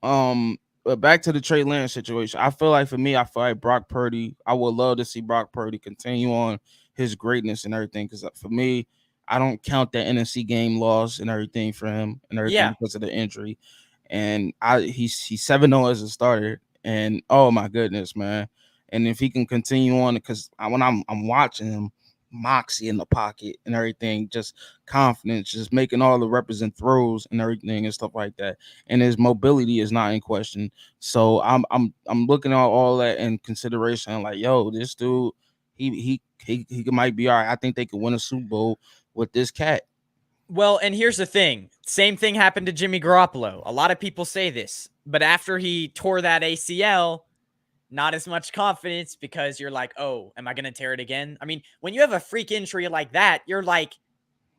Speaker 5: back to the Trey Lance situation. I feel like for me, I feel like Brock Purdy. I would love to see Brock Purdy continue on his greatness and everything. Because for me, I don't count that NFC game loss and everything for him and everything because of the injury. And he's 7-0 as a starter. And oh my goodness, man. And if he can continue on, because when I'm watching him, moxie in the pocket and everything, just confidence, just making all the represent throws and everything and stuff like that. And his mobility is not in question. So I'm looking at all that in consideration. Like, yo, this dude, he might be all right. I think they could win a Super Bowl with this cat.
Speaker 6: Well, and here's the thing. Same thing happened to Jimmy Garoppolo. A lot of people say this, but after he tore that ACL, not as much confidence because you're like, oh, am I going to tear it again? I mean, when you have a freak injury like that, you're like,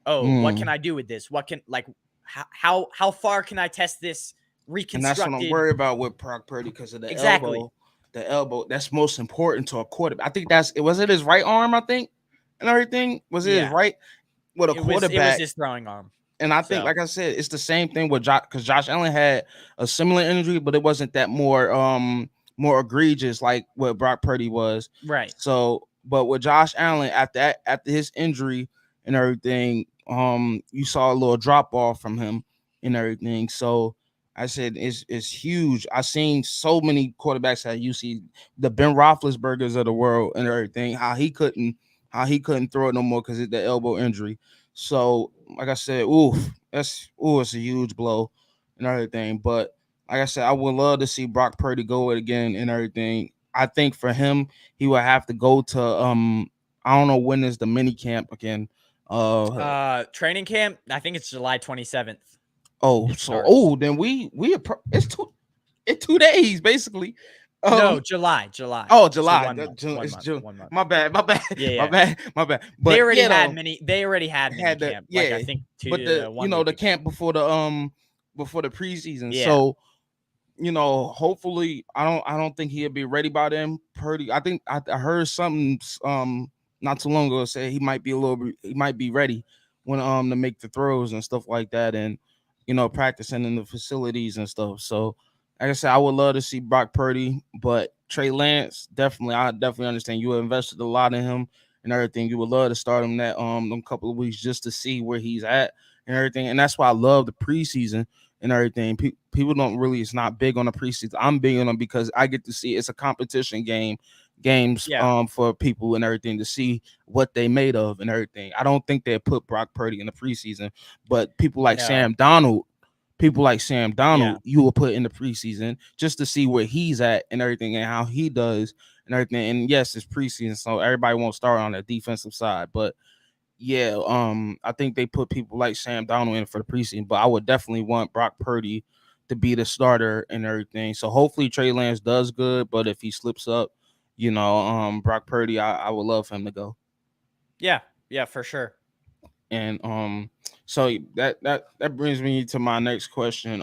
Speaker 6: oh, what can I do with this? What can, like, how far can I test this reconstructed?
Speaker 5: And that's what I'm worried about with Brock Purdy because of the elbow. The elbow, that's most important to a quarterback. I think was it his right arm, I think, and everything? Was it his right? With a quarterback.
Speaker 6: It was his throwing arm.
Speaker 5: And I think, like I said, it's the same thing with Josh, because Josh Allen had a similar injury, but it wasn't that more egregious like what Brock Purdy was.
Speaker 6: Right.
Speaker 5: So, but with Josh Allen after his injury and everything, you saw a little drop off from him and everything. So I said it's huge. I've seen so many quarterbacks at UC, the Ben Roethlisbergers of the world and everything, how he couldn't throw it no more because of the elbow injury. So, like I said, it's a huge blow and everything. But like I said, I would love to see Brock Purdy go it again and everything. I think for him, he would have to go to I don't know when is the mini camp again.
Speaker 6: Training camp. I think it's July 27th.
Speaker 5: Then it's 2 days basically.
Speaker 6: No, July.
Speaker 5: Oh, July.
Speaker 6: It's June. 1 month.
Speaker 5: My bad.
Speaker 6: Yeah.
Speaker 5: My bad.
Speaker 6: But they already had mini. They already had mini camp.
Speaker 5: Yeah,
Speaker 6: like, I think
Speaker 5: but the camp before the preseason.
Speaker 6: Yeah.
Speaker 5: So hopefully I don't think he'll be ready by then. Purdy. I think I heard something not too long ago say he might be ready when to make the throws and stuff like that, and practicing in the facilities and stuff. So like I said, I would love to see Brock Purdy, but Trey Lance, I definitely understand. You invested a lot in him and everything. You would love to start him that them couple of weeks just to see where he's at and everything. And that's why I love the preseason and everything. People don't really, it's not big on the preseason. I'm big on them because I get to see it's a competition games for people and everything to see what they made of and everything. I don't think they put Brock Purdy in the preseason, but people like Sam Darnold, you will put in the preseason just to see where he's at and everything and how he does and everything. And yes, it's preseason, so everybody won't start on the defensive side. But yeah, I think they put people like Sam Darnold in for the preseason. But I would definitely want Brock Purdy to be the starter and everything. So hopefully Trey Lance does good, but if he slips up, Brock Purdy, I would love for him to go.
Speaker 6: Yeah, for sure.
Speaker 5: And so that brings me to my next question.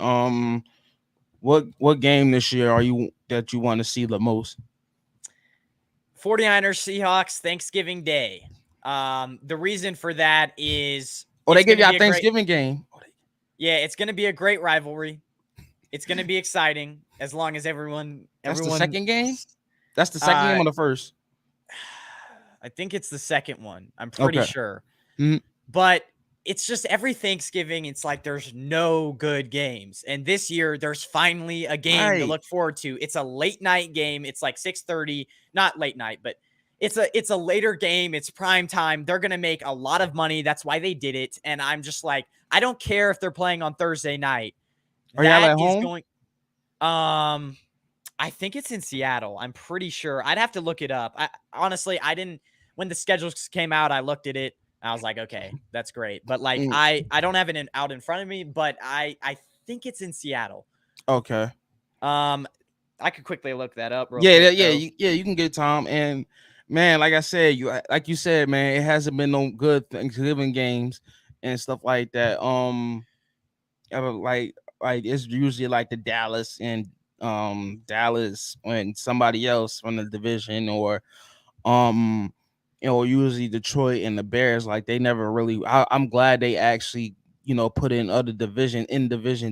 Speaker 5: What game this year that you want to see the most?
Speaker 6: 49ers Seahawks Thanksgiving Day. The reason for that is
Speaker 5: they give you a Thanksgiving game.
Speaker 6: Yeah, it's going to be a great rivalry. It's going to be exciting as long as everyone.
Speaker 5: That's the second game. That's the second game or the first?
Speaker 6: I think it's the second one. I'm pretty sure.
Speaker 5: Mm-hmm.
Speaker 6: But it's just every Thanksgiving, it's like there's no good games. And this year, there's finally a game to look forward to. It's a late night game. It's like 6:30. Not late night, but it's a later game. It's prime time. They're going to make a lot of money. That's why they did it. And I'm just like, I don't care if they're playing on Thursday night.
Speaker 5: Are y'all at home?
Speaker 6: I think it's in Seattle. I'm pretty sure. I'd have to look it up. Honestly, I didn't. When the schedules came out, I looked at it. I was like, okay, that's great. But like, I don't have it out in front of me, but I think it's in Seattle.
Speaker 5: Okay.
Speaker 6: I could quickly look that up.
Speaker 5: You can get Tom. And man, like I said, you said, man, it hasn't been no good Thanksgiving games and stuff like that. Like it's usually like the Dallas and somebody else from the division, or um usually Detroit and the Bears. Like they never really. I'm glad they actually put in other division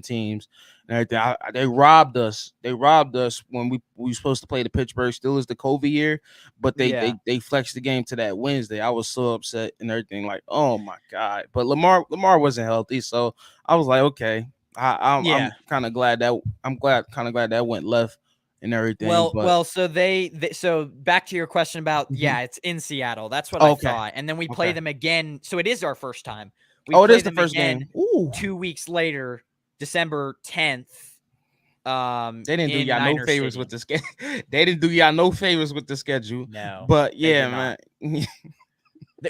Speaker 5: teams and everything. They robbed us. They robbed us when we were supposed to play the Pittsburgh Steelers the COVID year, but they flexed the game to that Wednesday. I was so upset and everything. Like, oh my god! But Lamar wasn't healthy, so I was like, okay. I'm kind of glad that that went left and everything. But
Speaker 6: So so back to your question about it's in Seattle. That's what I
Speaker 5: okay.
Speaker 6: thought. And then we play them again. So it is our first time. We
Speaker 5: it
Speaker 6: play
Speaker 5: is the
Speaker 6: them
Speaker 5: first
Speaker 6: again
Speaker 5: game. Ooh.
Speaker 6: 2 weeks later, December 10th.
Speaker 5: They didn't do y'all no favors with the schedule. They didn't do y'all no favors with the schedule.
Speaker 6: No.
Speaker 5: But yeah, man.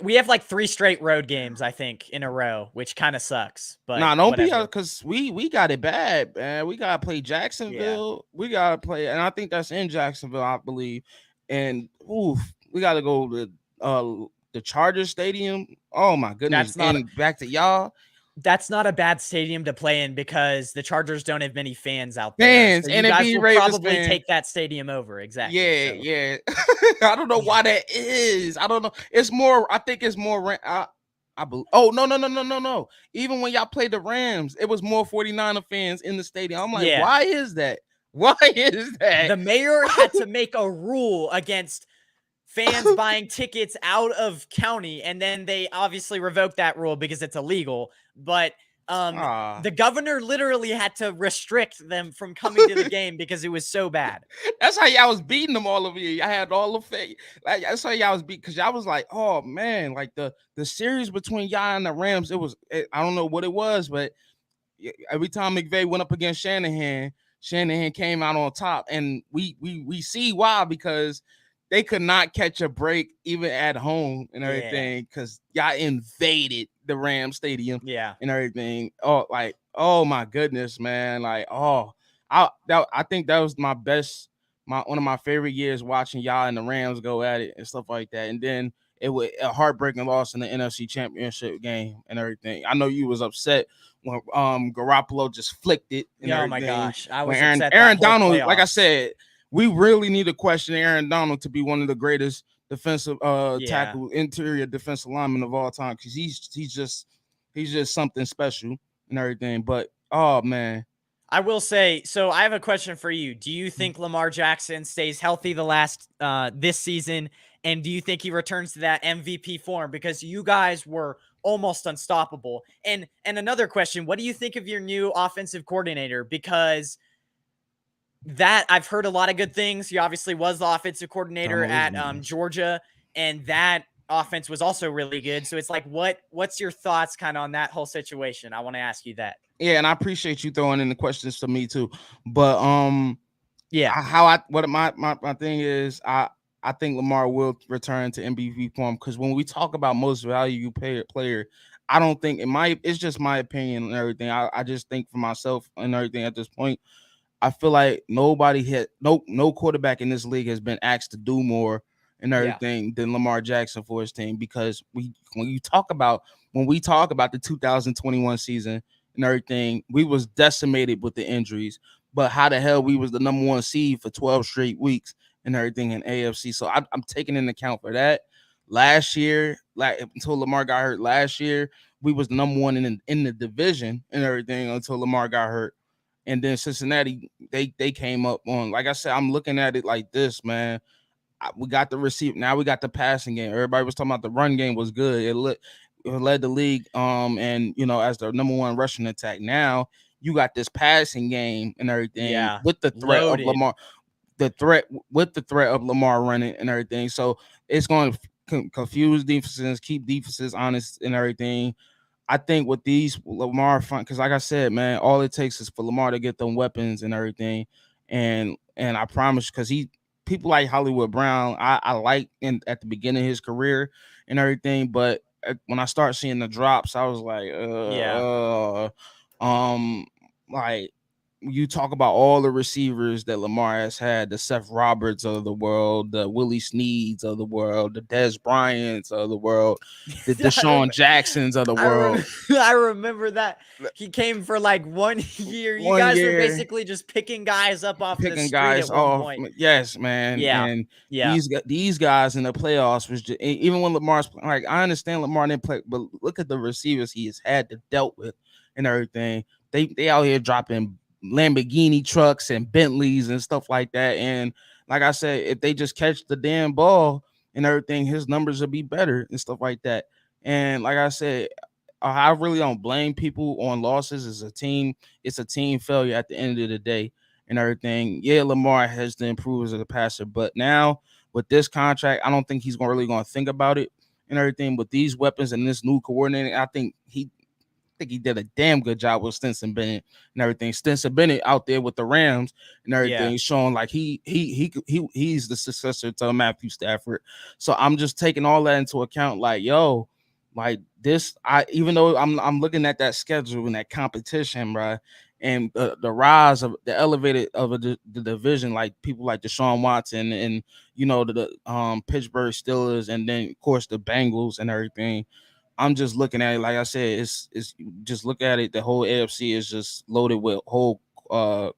Speaker 6: We have like 3 straight road games, I think, in a row, which kind of sucks. But
Speaker 5: don't be because we got it bad, man. We gotta play Jacksonville. We gotta play, and I think that's in Jacksonville, I believe. And we gotta go to the Chargers Stadium. Oh my goodness! Back to y'all.
Speaker 6: That's not a bad stadium to play in because the Chargers don't have many fans out there. So you guys will probably take that stadium over. Exactly.
Speaker 5: Yeah. I don't know why that is. I don't know. It's more. I think it's more. I believe. Oh no. Even when y'all played the Rams, it was more 49er fans in the stadium. I'm like, why is that? Why is that?
Speaker 6: The mayor had to make a rule against fans buying tickets out of county, and then they obviously revoked that rule because it's illegal. But the governor literally had to restrict them from coming to the game because it was so bad.
Speaker 5: That's how y'all was beating them all over here. I had all the fake. Like, that's how y'all was beat because y'all was like, oh man, like the series between y'all and the Rams. I don't know what it was, but every time McVay went up against Shanahan came out on top, and we see why, because they could not catch a break even at home and everything because y'all invaded the Rams stadium and everything. Oh my goodness, man. Like, I think that was one of my favorite years watching y'all and the Rams go at it and stuff like that. And then it was a heartbreaking loss in the NFC Championship game and everything. I know you was upset when Garoppolo just flicked it. And
Speaker 6: oh my gosh, I was
Speaker 5: upset. Aaron Donald, like I said, we really need to question Aaron Donald to be one of the greatest defensive tackle, interior defensive linemen of all time, because he's just something special and everything. But oh man,
Speaker 6: I will say, so I have a question for you. Do you think Lamar Jackson stays healthy this season, and do you think he returns to that MVP form? Because you guys were almost unstoppable. And another question: what do you think of your new offensive coordinator? Because that I've heard a lot of good things. He obviously was the offensive coordinator at Georgia, and that offense was also really good. So it's like, what's your thoughts kind of on that whole situation? I want to ask you that.
Speaker 5: Yeah, and I appreciate you throwing in the questions to me too. But my thing is, I think Lamar will return to MVP form, because when we talk about most valuable player, I don't think it's just my opinion and everything. I just think for myself and everything at this point. I feel like no quarterback in this league has been asked to do more and everything than Lamar Jackson for his team, because when we talk about the 2021 season and everything, we was decimated with the injuries. But how the hell we was the number 1 seed for 12 straight weeks and everything in AFC? So I'm taking into account for that. Last year, like until Lamar got hurt last year, we was the number 1 in the division and everything until Lamar got hurt. And then Cincinnati, they came up on, like I said, I'm looking at it like this, man. We got the receiver. Now we got the passing game. Everybody was talking about the run game was good. It led the league, and as the number 1 rushing attack. Now you got this passing game and everything with the threat of Lamar, with the threat of Lamar running and everything. So it's going to confuse defenses, keep defenses honest and everything. I think with these Lamar front, because like I said, man, all it takes is for Lamar to get them weapons and everything. And I promise, because people like Hollywood Brown, I like at the beginning of his career and everything, but when I start seeing the drops, I was like, like you talk about all the receivers that Lamar has had, the Seth Roberts of the world, the Willie Sneads of the world, the Des Bryants of the world, the Deshaun Jacksons of the world.
Speaker 6: I remember that he came for like 1 year. You
Speaker 5: One
Speaker 6: guys were
Speaker 5: year
Speaker 6: basically just picking guys up off the
Speaker 5: picking
Speaker 6: street
Speaker 5: guys
Speaker 6: at one
Speaker 5: off.
Speaker 6: point.
Speaker 5: Yes, man.
Speaker 6: Yeah.
Speaker 5: And
Speaker 6: Yeah.
Speaker 5: these guys in the playoffs was just, even when Lamar's like, I understand Lamar didn't play, but look at the receivers he has had to dealt with and everything. They out here dropping Lamborghini trucks and Bentleys and stuff like that. And like I said, if they just catch the damn ball and everything, his numbers will be better and stuff like that. And like I said, I really don't blame people on losses. It's a team failure at the end of the day and everything. Yeah, Lamar has to improve as a passer, but now with this contract, I don't think he's really going to think about it and everything. With these weapons and this new coordinating, I think he did a damn good job with Stinson Bennett and everything. Stinson Bennett out there with the Rams and everything, showing like he's the successor to Matthew Stafford. So I'm just taking all that into account. Like, yo, like this, even though I'm looking at that schedule and that competition, bro, and the rise of the elevated of the division, like people like Deshaun Watson and the Pittsburgh Steelers, and then of course the Bengals and everything. I'm just looking at it, like I said, it's just look at it. The whole AFC is just loaded with whole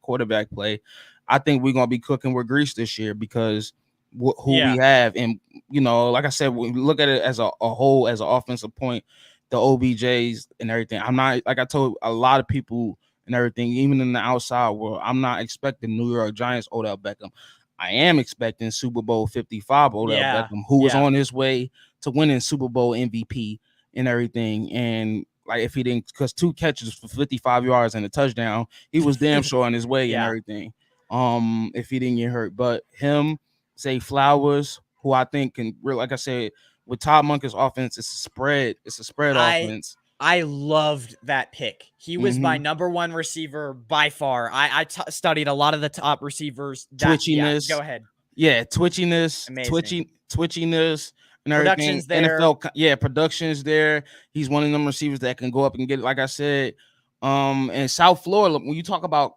Speaker 5: quarterback play. I think we're gonna be cooking with grease this year because who we have, and like I said, we look at it as a whole, as an offensive point, the OBJs and everything. I'm not, like I told a lot of people and everything, even in the outside world, I'm not expecting New York Giants Odell Beckham. I am expecting Super Bowl 55 Odell Beckham, who was on his way to winning Super Bowl MVP and everything. And like, if he didn't, because 2 catches for 55 yards and a touchdown, he was damn sure on his way and everything. If he didn't get hurt, but him, say Flowers, who I think can really, like I said, with Todd Monken's offense, it's a spread offense.
Speaker 6: I loved that pick. He was my number one receiver by far. I studied a lot of the top receivers.
Speaker 5: Twitchiness.
Speaker 6: Go ahead.
Speaker 5: Yeah, twitchiness,
Speaker 6: Amazing.
Speaker 5: twitchiness and everything.
Speaker 6: Production's there.
Speaker 5: NFL, production's there. He's one of them receivers that can go up and get it. Like I said, in South Florida, when you talk about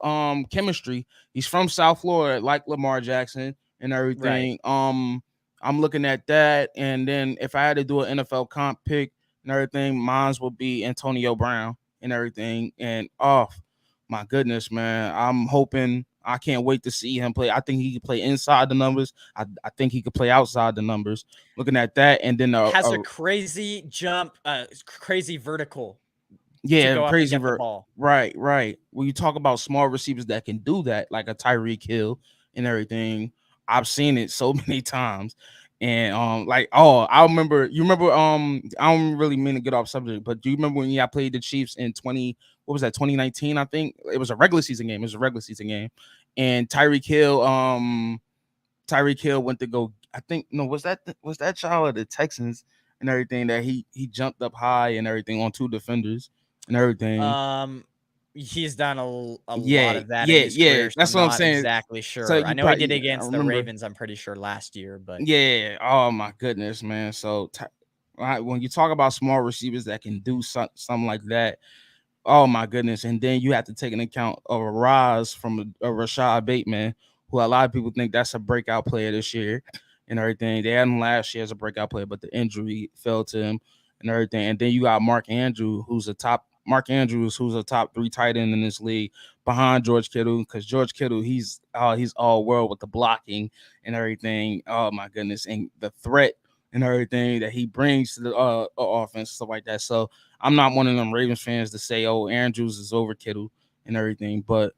Speaker 5: chemistry, he's from South Florida, like Lamar Jackson and everything. Right. I'm looking at that, and then if I had to do an NFL comp pick and everything, mine will be Antonio Brown and everything. And my goodness, man, I'm hoping. I can't wait to see him play. I think he could play inside the numbers. I think he could play outside the numbers. Looking at that, and then
Speaker 6: has a crazy jump, crazy vertical.
Speaker 5: Yeah, crazy ball. Right. When you talk about small receivers that can do that, like a Tyreek Hill and everything, I've seen it so many times. And I remember. You remember? I don't really mean to get off subject, but do you remember when I played the Chiefs in 2019? I think it was a regular season game. And Tyreek Hill went to go. I think was that child of the Texans and everything, that he jumped up high and everything on 2 defenders and everything.
Speaker 6: He's done a lot of that in his career.
Speaker 5: That's what I'm saying.
Speaker 6: Exactly sure.
Speaker 5: So
Speaker 6: I know he did against the Ravens, I'm pretty sure, last year. But
Speaker 5: yeah, oh my goodness, man. So when you talk about small receivers that can do something like that, oh my goodness. And then you have to take into account of a rise from a Rashad Bateman, who a lot of people think that's a breakout player this year and everything. They had him last year as a breakout player, but the injury fell to him and everything. And then you got Mark Andrews, who's a top 3 tight end in this league behind George Kittle, because George Kittle, he's all world with the blocking and everything. Oh my goodness. And the threat and everything that he brings to the offense, stuff like that. So I'm not one of them Ravens fans to say, oh, Andrews is over Kittle and everything. But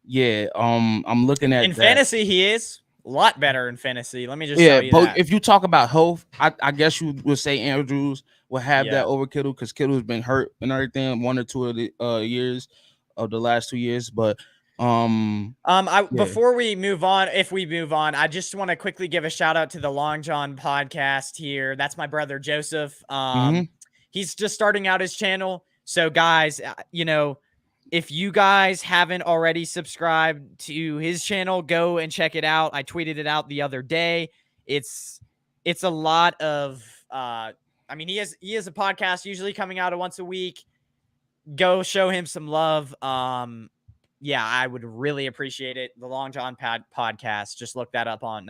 Speaker 5: yeah, I'm looking at
Speaker 6: in fantasy, he is a lot better in fantasy. Let me just tell you that.
Speaker 5: If you talk about health, I guess you would say Andrews will have that over Kittle, because Kittle's been hurt and everything 1 or 2 of the years of the last 2 years. But
Speaker 6: before we move on, I just want to quickly give a shout out to the Long John podcast here. That's my brother Joseph. He's just starting out his channel. So guys, if you guys haven't already subscribed to his channel, go and check it out. I tweeted it out the other day. It's a lot of he has a podcast usually coming out once a week. Go show him some love. yeah, I would really appreciate it. The Long John podcast. Just look that up on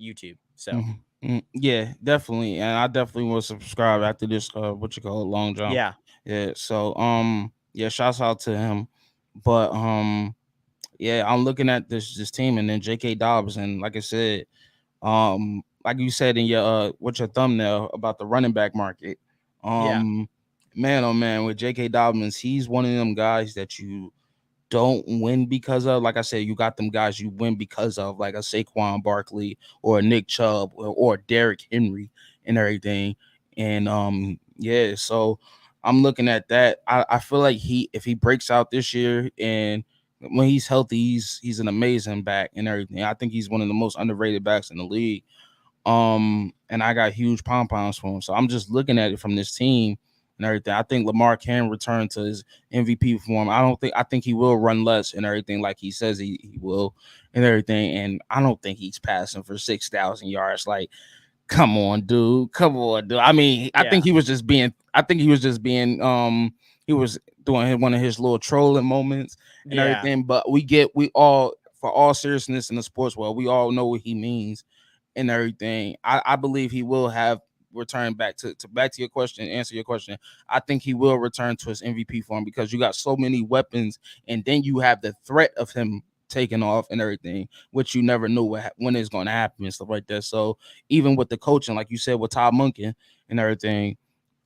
Speaker 6: YouTube. So
Speaker 5: Yeah, definitely, and I definitely will subscribe after this. What you call it, long jump.
Speaker 6: yeah,
Speaker 5: Yeah. So yeah, shouts out to him. But yeah, I'm looking at this team, and then J.K. Dobbs, and like I said, like you said in your what's your thumbnail about the running back market,
Speaker 6: yeah,
Speaker 5: man, oh man, with J.K. Dobbins, he's one of them guys that you don't win because of. Like I said, you got them guys you win because of, like a Saquon Barkley or a Nick Chubb or Derrick Henry and everything. And yeah, so I'm looking at that. I feel like if he breaks out this year and when he's healthy, he's an amazing back and everything. I think he's one of the most underrated backs in the league. And I got huge pom poms for him. So I'm just looking at it from this team and everything. I think Lamar can return to his MVP form. I think he will run less and everything like he says he will and everything. And I don't think he's passing for 6,000 yards. Like, come on, dude. Come on, dude. I mean, I think he was just being he was doing one of his little trolling moments and
Speaker 6: yeah,
Speaker 5: everything. But we all, for all seriousness in the sports world, we all know what he means and everything. I believe he will have returned back to your question, answer your question. I think he will return to his MVP form because you got so many weapons, and then you have the threat of him taking off and everything, which you never knew when it's going to happen and stuff like that. So even with the coaching, like you said, with Todd Monken and everything,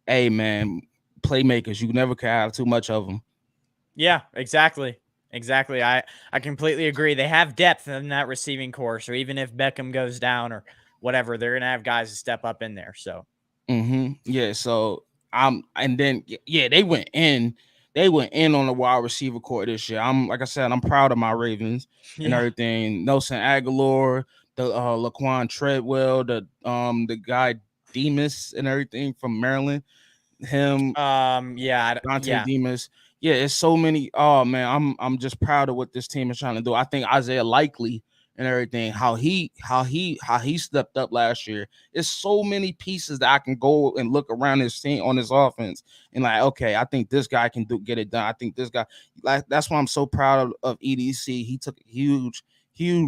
Speaker 5: hey man, playmakers, you never can have too much of them.
Speaker 6: yeah, exactly. Exactly. I completely agree. They have depth in that receiving core. So even if Beckham goes down or whatever, they're gonna have guys to step up in there. So
Speaker 5: Yeah, so and then yeah, they went in on the wide receiver court this year. Like I said, I'm proud of my Ravens and
Speaker 6: yeah.
Speaker 5: everything. Nelson Aguilar, the Laquan Treadwell, the guy Demas and everything from Maryland. Him, Dante
Speaker 6: Yeah.
Speaker 5: Demas. Yeah, it's so many. Oh man, I'm just proud of what this team is trying to do. I think Isaiah Likely and everything, how he stepped up last year. It's so many pieces that I can go and look around his team on his offense and like, okay, I think this guy can get it done. I think this guy, like, that's why I'm so proud of EDC. He took a huge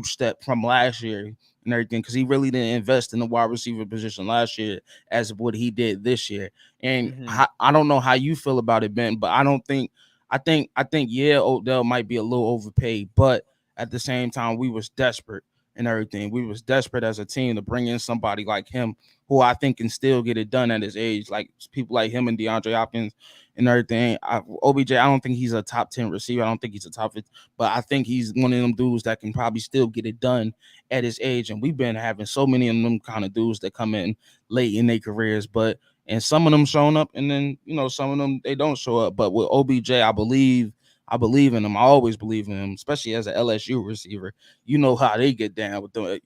Speaker 5: step from last year and everything because he really didn't invest in the wide receiver position last year as what he did this year. And I don't know how you feel about it, Ben, but I think yeah, Odell might be a little overpaid, but at the same time, we was desperate and everything. We was desperate as a team to bring in somebody like him who I think can still get it done at his age, like people like him and DeAndre Hopkins and everything. OBJ, I don't think he's a top 10 receiver. I don't think he's a top 50, but I think he's one of them dudes that can probably still get it done at his age. And we've been having so many of them kind of dudes that come in late in their careers, and some of them showing up, and then some of them they don't show up. But with OBJ, I believe in him. I always believe in him, especially as an LSU receiver. You know how they get down with them.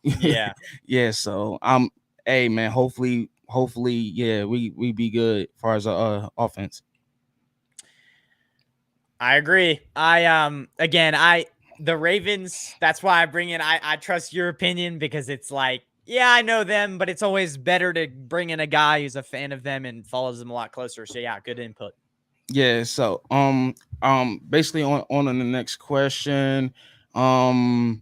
Speaker 6: Yeah.
Speaker 5: Yeah. So hey man, hopefully, yeah, we be good as far as offense.
Speaker 6: I agree. The Ravens, that's why I bring in I trust your opinion because it's like, yeah, I know them, but it's always better to bring in a guy who's a fan of them and follows them a lot closer. So yeah, good input.
Speaker 5: Yeah. So basically on the next question, so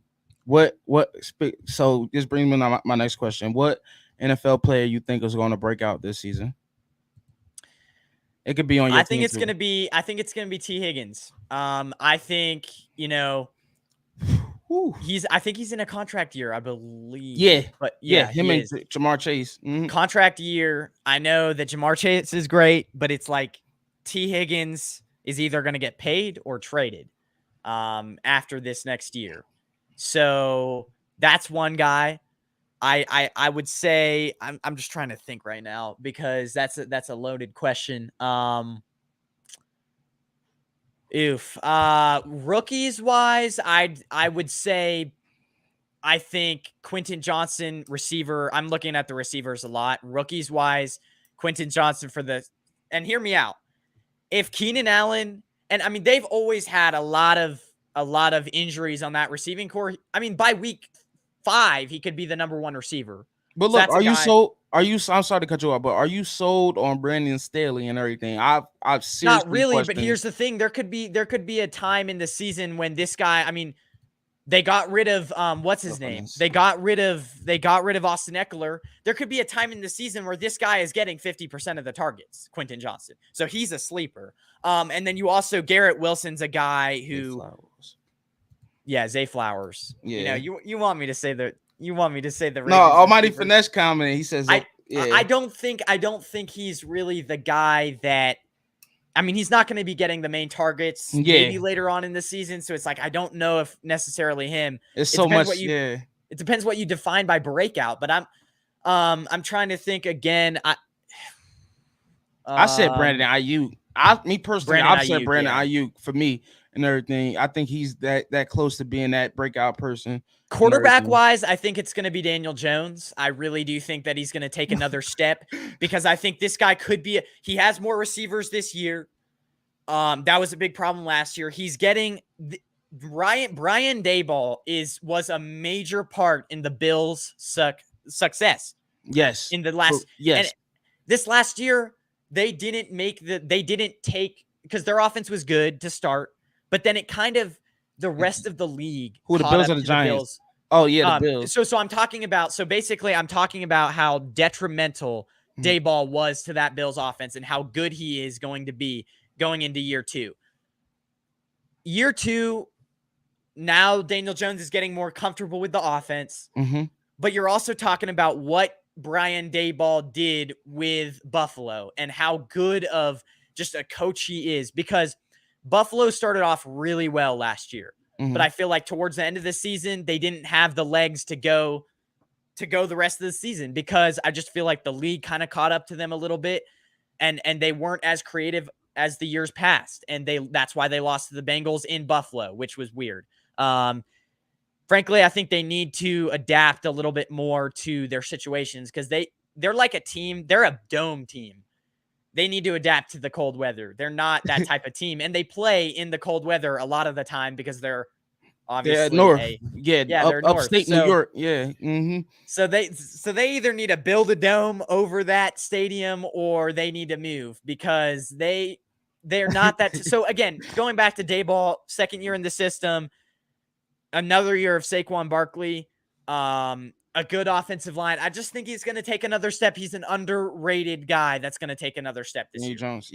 Speaker 5: this brings me to my next question. What NFL player you think is going to break out this season? It could be on your
Speaker 6: I think
Speaker 5: team
Speaker 6: it's
Speaker 5: too.
Speaker 6: gonna be T. Higgins. I think, I think he's in a contract year, I believe.
Speaker 5: Yeah.
Speaker 6: But
Speaker 5: Yeah,
Speaker 6: yeah,
Speaker 5: him
Speaker 6: he
Speaker 5: and
Speaker 6: is.
Speaker 5: Jamar Chase. Mhm.
Speaker 6: Contract year. I know that Jamar Chase is great, but it's like T. Higgins is either going to get paid or traded after this next year. So that's one guy. I would say I'm just trying to think right now because that's a loaded question. Rookies wise, I would say I think Quentin Johnson, receiver. I'm looking at the receivers a lot. Rookies wise, Quentin Johnson and hear me out. If Keenan Allen, and I mean, they've always had a lot of injuries on that receiving core. I mean, by week 5, he could be the number 1 receiver.
Speaker 5: But
Speaker 6: So
Speaker 5: look,
Speaker 6: that's a
Speaker 5: are you
Speaker 6: guy.
Speaker 5: sold? Are you? I'm sorry to cut you off, but are you sold on Brandon Staley and everything? I've
Speaker 6: Not
Speaker 5: seriously
Speaker 6: really, but
Speaker 5: questioned.
Speaker 6: here's the thing: there could be a time in the season when this guy. I mean, they got rid of what's his name? They got rid of Austin Eckler. There could be a time in the season where this guy is getting 50% of the targets, Quentin Johnson. So he's a sleeper. And then you also Garrett Wilson's a guy who, Zay Flowers.
Speaker 5: Yeah.
Speaker 6: You want me to say the
Speaker 5: No,
Speaker 6: Ravens
Speaker 5: Almighty
Speaker 6: receivers.
Speaker 5: Finesse comment. He says,
Speaker 6: I don't think he's really the guy that. I mean, he's not going to be getting the main targets maybe later on in the season. So it's like, I don't know if necessarily him.
Speaker 5: It's
Speaker 6: It
Speaker 5: so
Speaker 6: depends
Speaker 5: much.
Speaker 6: It depends what you define by breakout. But I'm trying to think again.
Speaker 5: I said Brandon Ayuk. Me personally, I've said Brandon Ayuk for me and everything. I think he's that close to being that breakout person.
Speaker 6: Quarterback wise, I think it's going to be Daniel Jones. I really do think that he's going to take another step because I think this guy could be. He has more receivers this year. That was a big problem last year. He's getting Brian Daboll was a major part in the Bills' success.
Speaker 5: Yes.
Speaker 6: In the last and this last year, they didn't take because their offense was good to start, but then it kind of the rest of the league.
Speaker 5: Who, the Bills or the Giants? Oh yeah, the Bills.
Speaker 6: So I'm talking about. So basically, I'm talking about how detrimental Daboll was to that Bills offense and how good he is going to be going into year two. Year two, now Daniel Jones is getting more comfortable with the offense, but you're also talking about what Brian Daboll did with Buffalo and how good of just a coach he is, because Buffalo started off really well last year. But I feel like towards the end of the season, they didn't have the legs to go the rest of the season because I just feel like the league kind of caught up to them a little bit and they weren't as creative as the years passed. And that's why they lost to the Bengals in Buffalo, which was weird. Frankly, I think they need to adapt a little bit more to their situations because they're like a team. They're a dome team. They need to adapt to the cold weather. They're not that type of team. And they play in the cold weather a lot of the time because they're obviously
Speaker 5: north.
Speaker 6: They're
Speaker 5: upstate
Speaker 6: north.
Speaker 5: New York.
Speaker 6: So they either need to build a dome over that stadium or they need to move because they're not that. So again, going back to Daboll, second year in the system, another year of Saquon Barkley, a good offensive line. I just think he's going to take another step. He's an underrated guy that's going to take another step this year.
Speaker 5: Jones,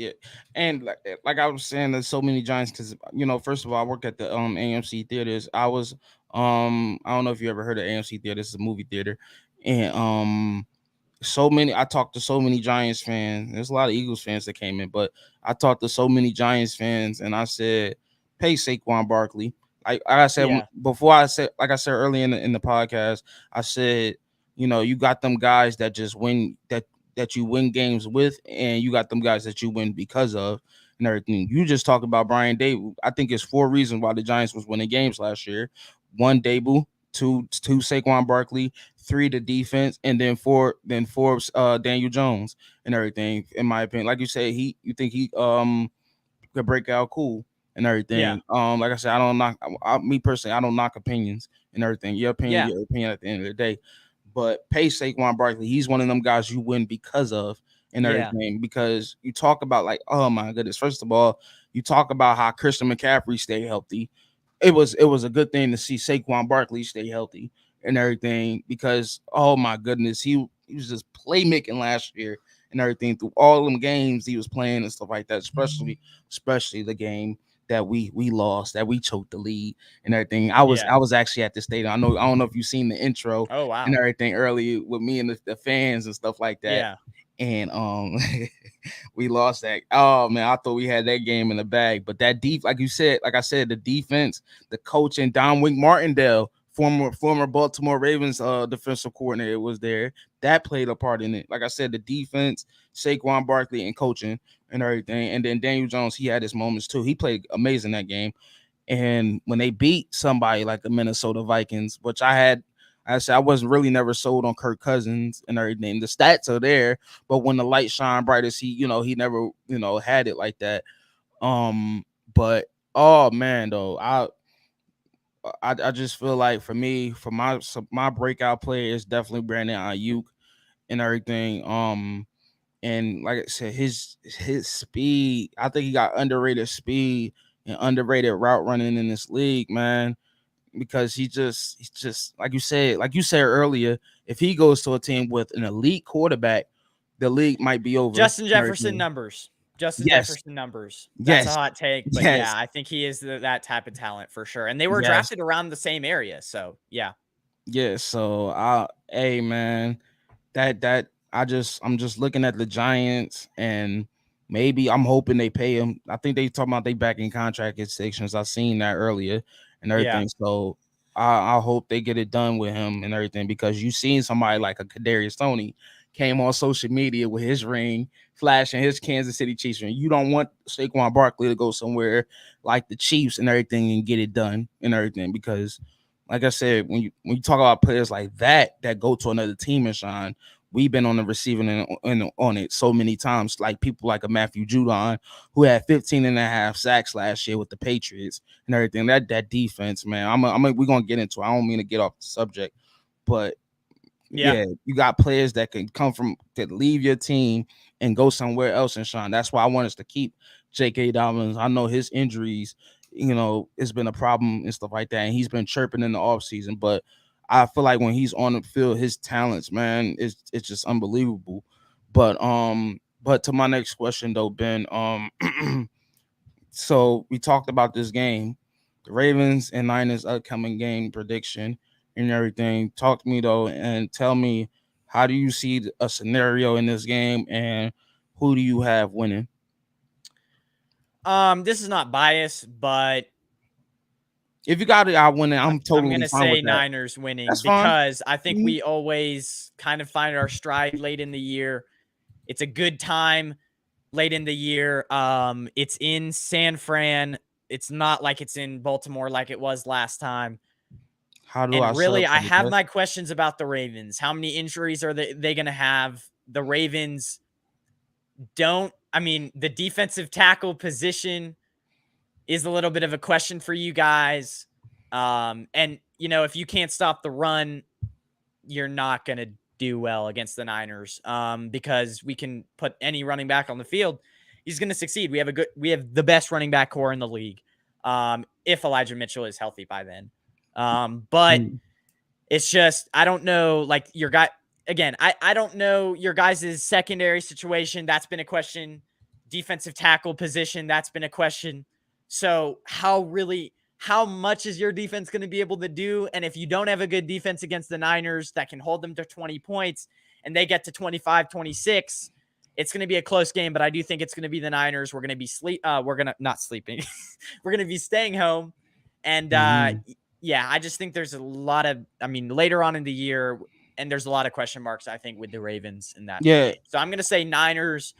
Speaker 5: and like I was saying, there's so many Giants because first of all, I work at the AMC theaters. I was I don't know if you ever heard of AMC theater. This is a movie theater, and I talked to so many Giants fans. There's a lot of Eagles fans that came in, but I talked to so many Giants fans, and I said, "Pay Saquon Barkley." Like I said before, I said earlier in the podcast, I said, you got them guys that just win that you win games with, and you got them guys that you win because of and everything. You just talked about Brian Dable. I think it's 4 reasons why the Giants was winning games last year. 1, Dable. 2, Saquon Barkley. 3, the defense, and then 4, Daniel Jones and everything. In my opinion, like you said, you think he could break out cool and everything. Like I said, I don't knock. Me personally, I don't knock opinions and everything. Your opinion at the end of the day. But pay Saquon Barkley. He's one of them guys you win because of and everything. Because you talk about like, oh my goodness. First of all, you talk about how Christian McCaffrey stayed healthy. It was a good thing to see Saquon Barkley stay healthy and everything because oh my goodness, he was just playmaking last year and everything through all them games he was playing and stuff like that, especially the game that we lost, that we choked the lead and everything. I was actually at the stadium. I don't know if you've seen the intro and everything earlier with me and the fans and stuff like that.
Speaker 6: Yeah.
Speaker 5: And we lost that. Oh man, I thought we had that game in the bag. But that like I said, the defense, the coach, and Don Wink Martindale, former Baltimore Ravens defensive coordinator, was there. That played a part in it. Like I said, the defense, Saquon Barkley, and coaching and everything. And then Daniel Jones, he had his moments too. He played amazing that game. And when they beat somebody like the Minnesota Vikings, which I said I wasn't really never sold on Kirk Cousins and everything. The stats are there, but when the light shine brightest, he never, had it like that. But oh man, though, I just feel like for me, for my breakout player is definitely Brandon Ayuk and everything. And like I said, his speed, I think he got underrated speed and underrated route running in this league, man. Because he's just like you said earlier, if he goes to a team with an elite quarterback, the league might be over
Speaker 6: Justin
Speaker 5: and
Speaker 6: Jefferson
Speaker 5: everything.
Speaker 6: numbers. Justin
Speaker 5: Yes,
Speaker 6: Jefferson numbers. That's a
Speaker 5: yes,
Speaker 6: hot take, but yeah,
Speaker 5: yes,
Speaker 6: I think he is that type of talent for sure. And they were
Speaker 5: yes.
Speaker 6: drafted around the same area, so yeah.
Speaker 5: Yeah, so hey man, I'm just looking at the Giants and maybe I'm hoping they pay him. I think they talking about they back in contract extensions. I seen that earlier and
Speaker 6: Yeah.
Speaker 5: everything. So I hope they get it done with him and everything because you seen somebody like a Kadarius Toney came on social media with his ring flashing his Kansas City Chiefs ring. You don't want Saquon Barkley to go somewhere like the Chiefs and everything and get it done and everything because like I said, when you talk about players like that go to another team and shine, we've been on the receiving and on it so many times. Like people like a Matthew Judon, who had 15 and a half sacks last year with the Patriots and everything. That defense, man. We're gonna get into it. I don't mean to get off the subject, but
Speaker 6: Yeah.
Speaker 5: yeah, you got players that can come from that leave your team and go somewhere else and shine. That's why I want us to keep J.K. Dobbins. I know his injuries, it's been a problem and stuff like that. And he's been chirping in the offseason. But I feel like when he's on the field, his talents, man, it's just unbelievable. But to my next question though, Ben, so we talked about this game, the Ravens and Niners upcoming game prediction and everything. Talk to me though and tell me how do you see a scenario in this game and who do you have winning?
Speaker 6: This is not bias, but
Speaker 5: If you got it, I win it. I'm
Speaker 6: I'm
Speaker 5: totally
Speaker 6: gonna
Speaker 5: fine
Speaker 6: say
Speaker 5: with that.
Speaker 6: Niners winning
Speaker 5: That's fine.
Speaker 6: because I think
Speaker 5: Mhm.
Speaker 6: we always kind of find our stride late in the year. It's a good time late in the year. It's in San Fran. It's not like it's in Baltimore like it was last time.
Speaker 5: How do I
Speaker 6: And
Speaker 5: set
Speaker 6: really,
Speaker 5: up
Speaker 6: I
Speaker 5: for the
Speaker 6: have
Speaker 5: best?
Speaker 6: my questions about the Ravens. How many injuries are they going to have? The Ravens the defensive tackle position is a little bit of a question for you guys. And, if you can't stop the run, you're not going to do well against the Niners because we can put any running back on the field. He's going to succeed. We have the best running back core in the league if Elijah Mitchell is healthy by then. But
Speaker 5: Mm.
Speaker 6: it's just, I don't know, like your guy, again, I don't know your guys' secondary situation. That's been a question. Defensive tackle position, that's been a question. So how much is your defense going to be able to do? And if you don't have a good defense against the Niners that can hold them to 20 points and they get to 25, 26, it's going to be a close game, but I do think it's going to be the Niners. We're going to be not sleeping. We're going to be staying home. And
Speaker 5: Mhm.
Speaker 6: yeah, I just think there's a lot of, later on in the year, and there's a lot of question marks, I think, with the Ravens in that
Speaker 5: Yeah,
Speaker 6: game. So I'm going to say Niners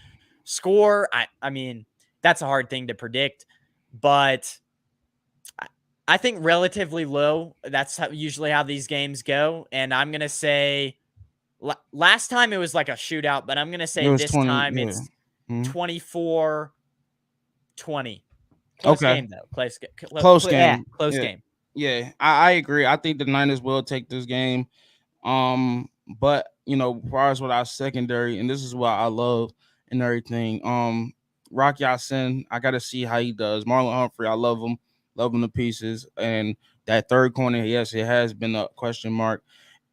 Speaker 6: score. I mean, that's a hard thing to predict, but I think relatively low. That's usually how these games go. And I'm going to say last time it was like a shootout, but I'm going to
Speaker 5: it
Speaker 6: say
Speaker 5: was
Speaker 6: this
Speaker 5: 20.
Speaker 6: time
Speaker 5: Yeah.
Speaker 6: it's
Speaker 5: Mhm.
Speaker 6: 24-20. Close
Speaker 5: Okay.
Speaker 6: game, though.
Speaker 5: Close game.
Speaker 6: Close
Speaker 5: Yeah.
Speaker 6: game.
Speaker 5: Yeah. I agree. I think the Niners will take this game. But as far as what our secondary, and this is what I love and everything. Rock Ya-Sin, I gotta see how he does. Marlon Humphrey, I love him to pieces. And that third corner, yes, it has been a question mark.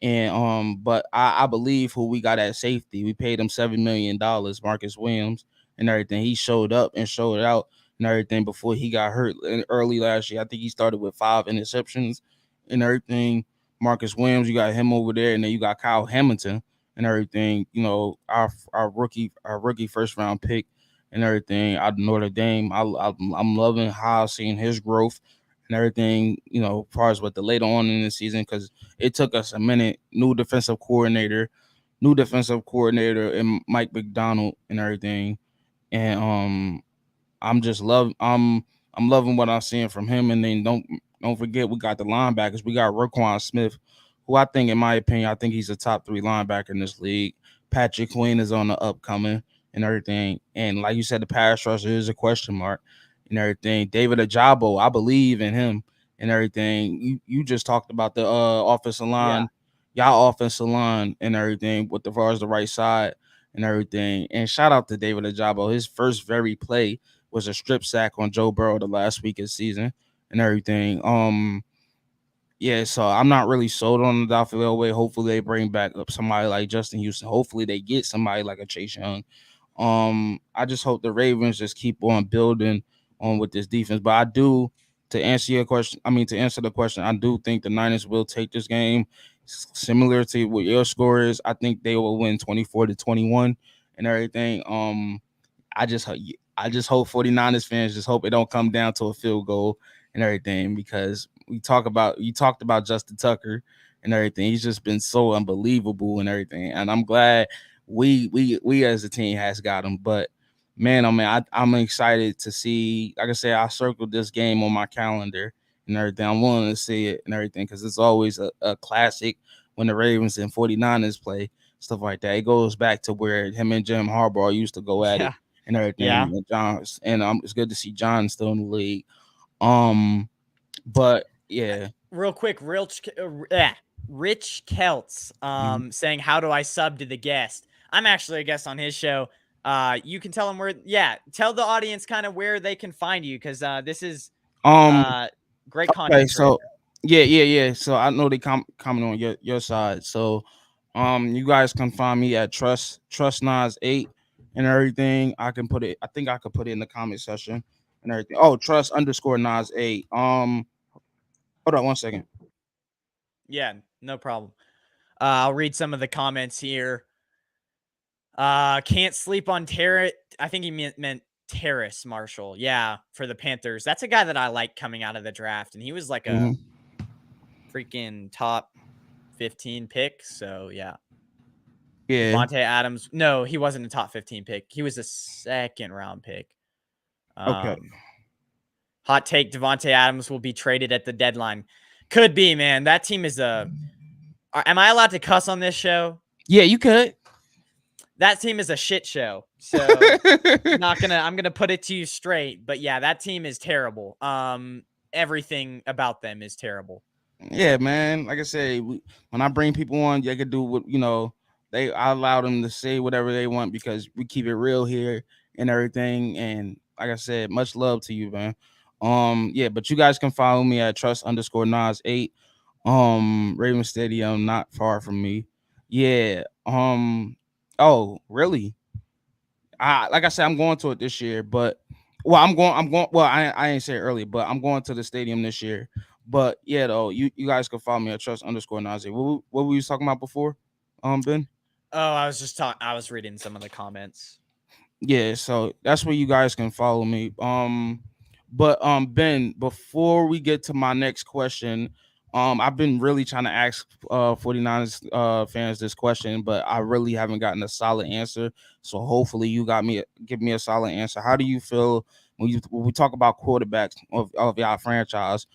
Speaker 5: And but I believe who we got at safety. We paid him $7 million, Marcus Williams, and everything. He showed up and showed out and everything before he got hurt early last year. I think he started with 5 interceptions and everything. Marcus Williams, you got him over there, and then you got Kyle Hamilton and everything. Our rookie first round pick and everything out of Notre Dame. I'm loving how I've seen his growth and everything. As far as what the later on in the season, because it took us a minute. New defensive coordinator, and Mike McDonald and everything, and I'm loving what I'm seeing from him. And then don't forget we got the linebackers. We got Roquan Smith, who I think, in my opinion, I think he's a top 3 linebacker in this league. Patrick Queen is on the upcoming and everything. And like you said, the pass rusher is a question mark and everything. David Ajabo, I believe in him and everything. You just talked about the offensive
Speaker 6: Yeah.
Speaker 5: line, y'all offensive line and everything with the far as the right side and everything. And shout out to David Ajabo. His first very play was a strip sack on Joe Burrow the last week of the season and everything. Yeah, so I'm not really sold on the Dolphin way. Hopefully they bring back up somebody like Justin Houston. Hopefully they get somebody like a Chase Young. I just hope the Ravens just keep on building on with this defense. But I do, to answer your question, to answer the question, I do think the Niners will take this game. Similar to what your score is, I think they will win 24-21 and everything. I just hope 49ers fans just hope it don't come down to a field goal and everything, because you talked about Justin Tucker and everything. He's just been so unbelievable and everything. And I'm glad we as a team has got him. But man, I'm excited to see. Like I said, I circled this game on my calendar and everything. I'm willing to see it and everything, because it's always a classic when the Ravens and 49ers play, stuff like that. It goes back to where him and Jim Harbaugh used to go at it
Speaker 6: Yeah.
Speaker 5: and
Speaker 6: Yeah.
Speaker 5: everything. And it's good to see John still in the league. But yeah.
Speaker 6: Real quick, Rich Kelts
Speaker 5: Mhm.
Speaker 6: saying, how do I sub to the guest? I'm actually a guest on his show. You can tell them tell the audience kind of where they can find you, because this is
Speaker 5: Um.
Speaker 6: great
Speaker 5: Okay.
Speaker 6: content
Speaker 5: So
Speaker 6: creator.
Speaker 5: yeah. So I know they comment on your side. So you guys can find me at Trust Nas 8 and everything. I can put it. I think I could put it in the comment section and everything. Oh, Trust underscore Nas 8. Hold on 1 second.
Speaker 6: Yeah, no problem. I'll read some of the comments here. Can't sleep on Terrace. I think he meant Terrace Marshall. Yeah, for the Panthers. That's a guy that I like coming out of the draft, and he was like a
Speaker 5: Hmm.
Speaker 6: freaking top 15 pick. So yeah.
Speaker 5: Yeah.
Speaker 6: Devontae Adams. No, he wasn't a top 15 pick. He was a second round pick.
Speaker 5: Okay.
Speaker 6: Hot take: Devontae Adams will be traded at the deadline. Could be, man. That team is a. Am I allowed to cuss on this show?
Speaker 5: Yeah, you could.
Speaker 6: That team is a shit show. So I'm gonna put it to you straight. But yeah, that team is terrible. Everything about them is terrible.
Speaker 5: Yeah, man. Like I said, when I bring people on, they could do what I allow them to say whatever they want, because we keep it real here and everything. And like I said, much love to you, man. Yeah, but you guys can follow me at Trust underscore Nas 8. Raven Stadium, not far from me. Yeah. Oh, really? Like I said, I'm going to it this year, but I'm going well, I ain't say it earlier, but I'm going to the stadium this year. But yeah, though, you guys can follow me at Trust underscore Nazi. What were you talking about before? Ben?
Speaker 6: Oh, I was reading some of the comments.
Speaker 5: Yeah, so that's where you guys can follow me. But Ben, before we get to my next question, I've been really trying to ask 49ers fans this question, but I really haven't gotten a solid answer. So hopefully you give me a solid answer. How do you feel when we talk about quarterbacks of y'all franchise?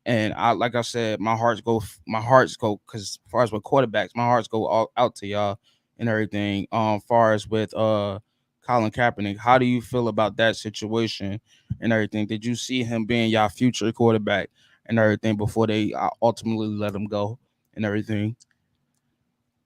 Speaker 5: And like I said, my hearts go because as far as with quarterbacks, my hearts go all out to y'all and everything. Far as with Colin Kaepernick, how do you feel about that situation and everything? Did you see him being y'all future quarterback and everything before they ultimately let him go and everything?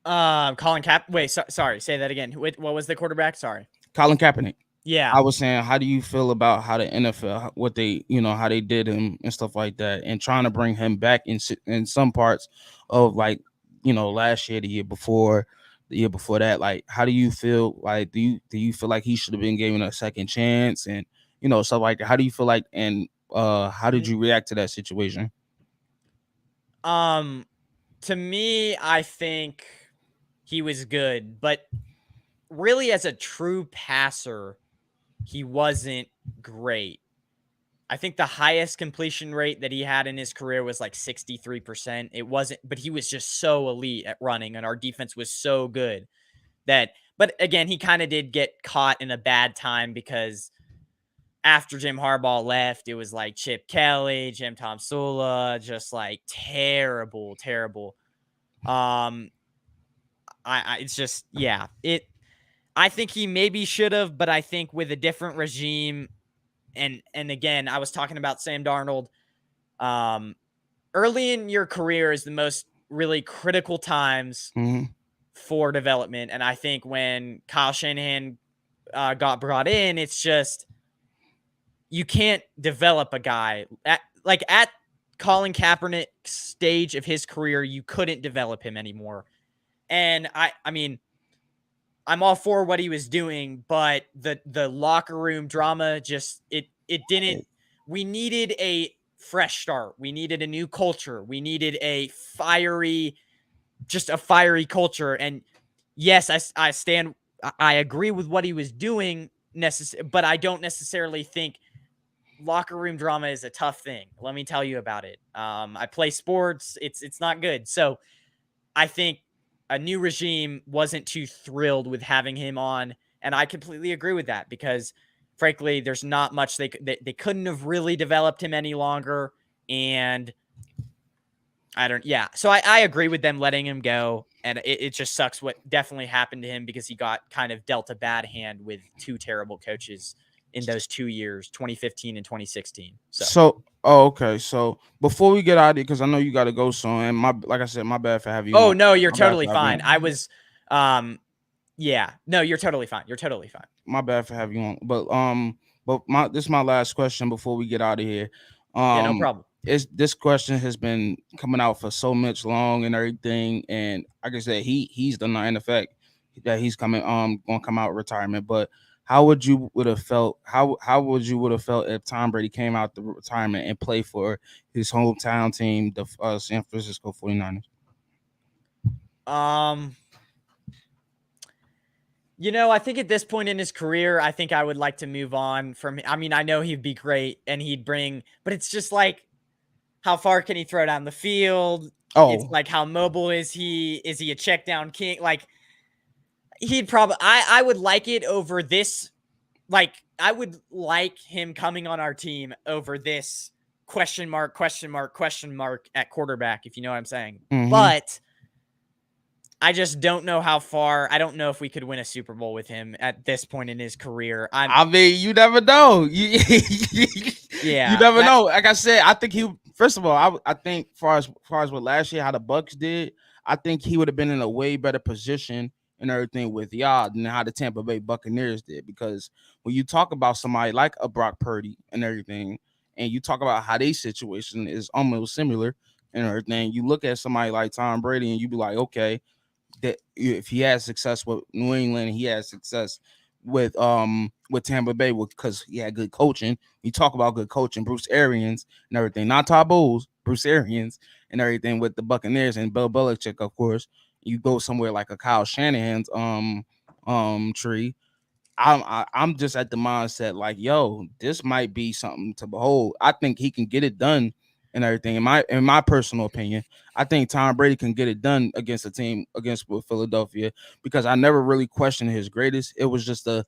Speaker 6: Colin Cap. Wait, sorry. Say that again. What was the quarterback? Sorry.
Speaker 5: Colin Kaepernick.
Speaker 6: Yeah.
Speaker 5: I was saying, how do you feel about how the NFL, what they, how they did him and stuff like that, and trying to bring him back in some parts of, like, last year, the year before that? Like, how do you feel? Like, do you feel like he should have been given a second chance and stuff like that? How do you feel like, and how did you react to that situation?
Speaker 6: To me, I think he was good, but really as a true passer, he wasn't great. I think the highest completion rate that he had in his career was like 63%. It wasn't, but he was just so elite at running, and our defense was so good but again, he kind of did get caught in a bad time, because after Jim Harbaugh left, it was like Chip Kelly, Jim Tomsula, just like terrible, terrible. It's just, yeah, I think he maybe should have, but I think with a different regime, and again, I was talking about Sam Darnold. early in your career is the most really critical times for development. And I think when Kyle Shanahan got brought in, it's just you can't develop a guy at Colin Kaepernick's stage of his career. You couldn't develop him anymore. And I mean, I'm all for what he was doing, but the locker room drama just it didn't. We needed a fresh start. We needed a new culture. We needed a fiery culture. And yes, I stand. I agree with what he was doing, but I don't necessarily think locker room drama is a tough thing. Let me tell you about it. I play sports. It's not good. So I think a new regime wasn't too thrilled with having him on, and I completely agree with that because, frankly, there's not much they couldn't have really developed him any longer, and So I agree with them letting him go, and it just sucks what definitely happened to him because he got kind of dealt a bad hand with two terrible coaches in those 2 years, 2015 and 2016.
Speaker 5: Okay. So before we get out of here, because I know you got to go soon, and like I said, my bad for having you.
Speaker 6: Oh no, you're totally fine. I was, yeah, no, you're totally fine. You're totally fine.
Speaker 5: My bad for having you on, but this is my last question before we get out of here.
Speaker 6: Yeah, no problem.
Speaker 5: This question has been coming out for so much long and everything, and like I said, he's done in effect that he's coming gonna come out of retirement. But how would you would have felt? How would you would have felt if Tom Brady came out the retirement and played for his hometown team, the San Francisco 49ers?
Speaker 6: I think at this point in his career, I think I would like to move on from. I mean, I know he'd be great and he'd bring, but it's just like, how far can he throw down the field? It's like, how mobile is he? Is he a check down king? Like, he'd probably. I would like it over this. Like, I would like him coming on our team over this question mark at quarterback, if you know what I'm saying. But I just don't know how far. I don't know if we could win a Super Bowl with him at this point in his career.
Speaker 5: I mean, you never know. You never know. Like I said, I think he. First of all, I think far as what last year how the Bucks did, I think he would have been in a way better position and everything with y'all than how the Tampa Bay Buccaneers did. Because when you talk about somebody like a Brock Purdy and everything, and you talk about how their situation is almost similar and everything, you look at somebody like Tom Brady and you be like, okay, that if he has success with New England, he has success with Tampa Bay because he had good coaching. You talk about good coaching, Bruce Arians and everything, not Todd Bowles, Bruce Arians and everything with the Buccaneers and Bill Belichick, of course. You go somewhere like a Kyle Shanahan's tree. I'm just at the mindset like, yo, this might be something to behold. I think he can get it done and everything. In my personal opinion, I think Tom Brady can get it done against a team against Philadelphia because I never really questioned his greatest. It was just the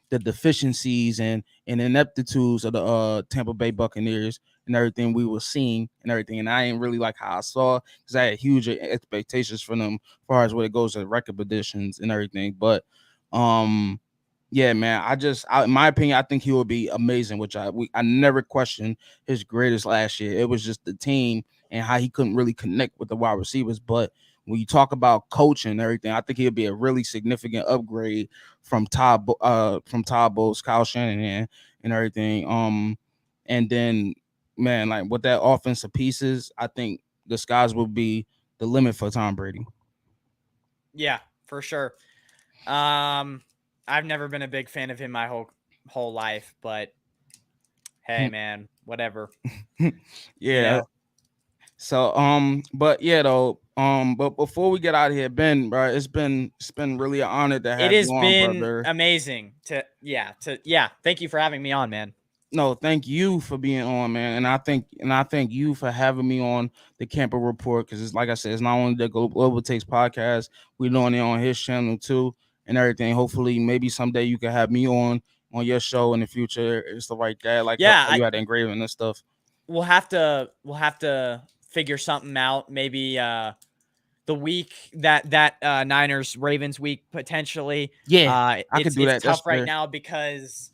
Speaker 5: deficiencies and ineptitudes of the Tampa Bay Buccaneers and everything we were seeing and everything. And I ain't really like how I saw because I had huge expectations for them as far as when it goes to record editions and everything. But yeah, man, in my opinion, I think he will be amazing, which I never questioned his greatest last year. It was just the team and how he couldn't really connect with the wide receivers. But when you talk about coaching and everything, I think he'll be a really significant upgrade from Todd Bowles, Kyle Shanahan, and everything. And then, man, like with that offensive pieces, I think the skies will be the limit for Tom Brady.
Speaker 6: Yeah, for sure. I've never been a big fan of him my whole life, but hey, man, whatever.
Speaker 5: Yeah.
Speaker 6: You know?
Speaker 5: So but yeah though, but before we get out of here, Ben, bro, it's been really an honor to have you on, brother.
Speaker 6: It has been amazing thank you for having me on, man.
Speaker 5: No, thank you for being on, man. And I thank you for having me on the Camper Report because it's like I said, it's not only the Global Takes podcast, we're doing it on his channel too and everything. Hopefully, maybe someday you can have me on your show in the future and stuff like that. Like you had engraving and stuff.
Speaker 6: We'll have to figure something out. Maybe the week that Niners Ravens week potentially.
Speaker 5: Yeah, I could do that.
Speaker 6: It's tough right now because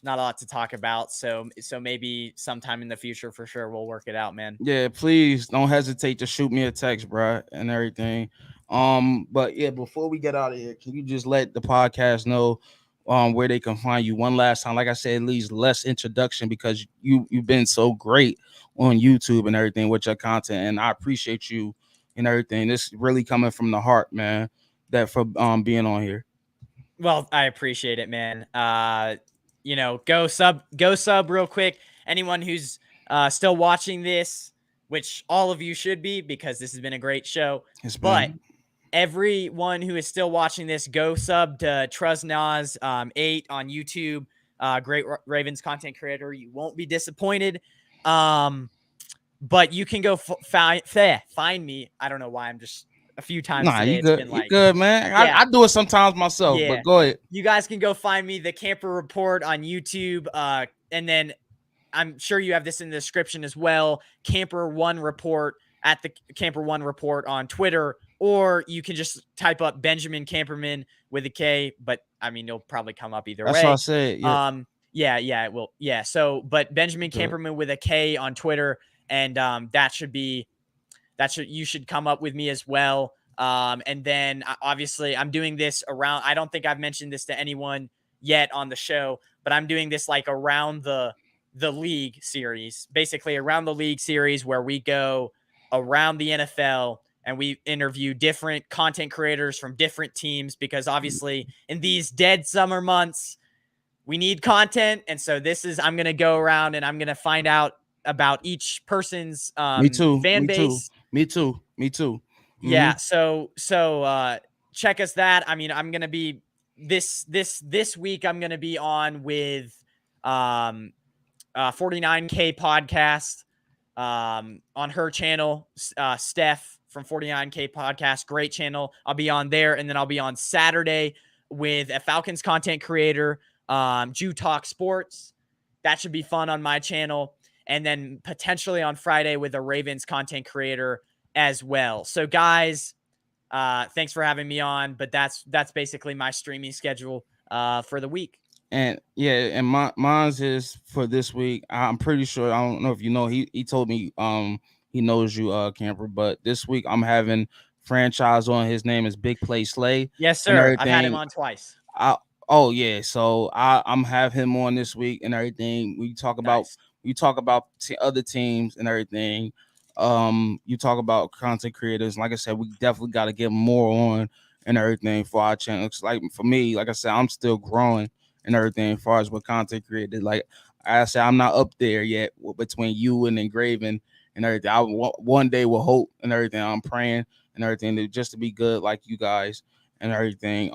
Speaker 6: not a lot to talk about. So maybe sometime in the future for sure we'll work it out, man.
Speaker 5: Yeah, please don't hesitate to shoot me a text, bro, and everything. But yeah, before we get out of here, can you just let the podcast know where they can find you one last time? Like I said, at least less introduction because you've been so great on YouTube and everything with your content, and I appreciate you and everything. This really coming from the heart, man. That for being on here.
Speaker 6: Well, I appreciate it, man. Go sub real quick. Anyone who's still watching this, which all of you should be because this has been a great show.
Speaker 5: It's
Speaker 6: But
Speaker 5: been
Speaker 6: everyone who is still watching this, go sub to Trusnaz 8 on YouTube. Great Ravens content creator. You won't be disappointed. But you can go find me. I don't know why I'm just a few times
Speaker 5: nah,
Speaker 6: today.
Speaker 5: you
Speaker 6: It's
Speaker 5: good,
Speaker 6: been
Speaker 5: you
Speaker 6: like,
Speaker 5: good, man.
Speaker 6: yeah.
Speaker 5: I do it sometimes myself,
Speaker 6: Yeah.
Speaker 5: but go ahead.
Speaker 6: You guys can go find me, the Camper Report on YouTube. And then I'm sure you have this in the description as well. Camper One Report at the Camper One Report on Twitter, or you can just type up Benjamin Kamperman with a K. But I mean, it'll probably come up either
Speaker 5: That's
Speaker 6: way.
Speaker 5: what I said. Yeah.
Speaker 6: Yeah, it will. Yeah. So, but Benjamin
Speaker 5: Good.
Speaker 6: Kamperman with a K on Twitter, and you should come up with me as well. And then obviously I'm doing this around, I don't think I've mentioned this to anyone yet on the show, but I'm doing this like around the league series, basically around the league series where we go around the NFL and we interview different content creators from different teams, because obviously in these dead summer months, we need content. And so I'm going to go around and I'm going to find out about each person's
Speaker 5: Me too.
Speaker 6: fan
Speaker 5: Me too.
Speaker 6: base.
Speaker 5: Me too. Me too.
Speaker 6: Yeah. So check us that. I mean, I'm gonna be this week. I'm gonna be on with 49K podcast on her channel. Steph from 49K podcast, great channel. I'll be on there, and then I'll be on Saturday with a Falcons content creator, Jew Talk Sports. That should be fun on my channel, and then potentially on Friday with a Ravens content creator as well. So guys, thanks for having me on, but that's basically my streaming schedule for the week.
Speaker 5: And yeah, and mine's is for this week. I'm pretty sure, I don't know if you know, he told me he knows you, Camper, but this week I'm having franchise on. His name is Big Play Slay.
Speaker 6: Yes,
Speaker 5: And
Speaker 6: sir. I've had
Speaker 5: everything.
Speaker 6: him on twice.
Speaker 5: Oh yeah, so I'm have him on this week and everything. We talk about
Speaker 6: Nice.
Speaker 5: other teams and everything. You talk about content creators. Like I said, we definitely got to get more on and everything for our channel. It's like for me, like I said, I'm still growing and everything as far as what content creators. Like I said, I'm not up there yet between you and Engraven and everything. I one day will hope and everything. I'm praying and everything just to be good like you guys and everything.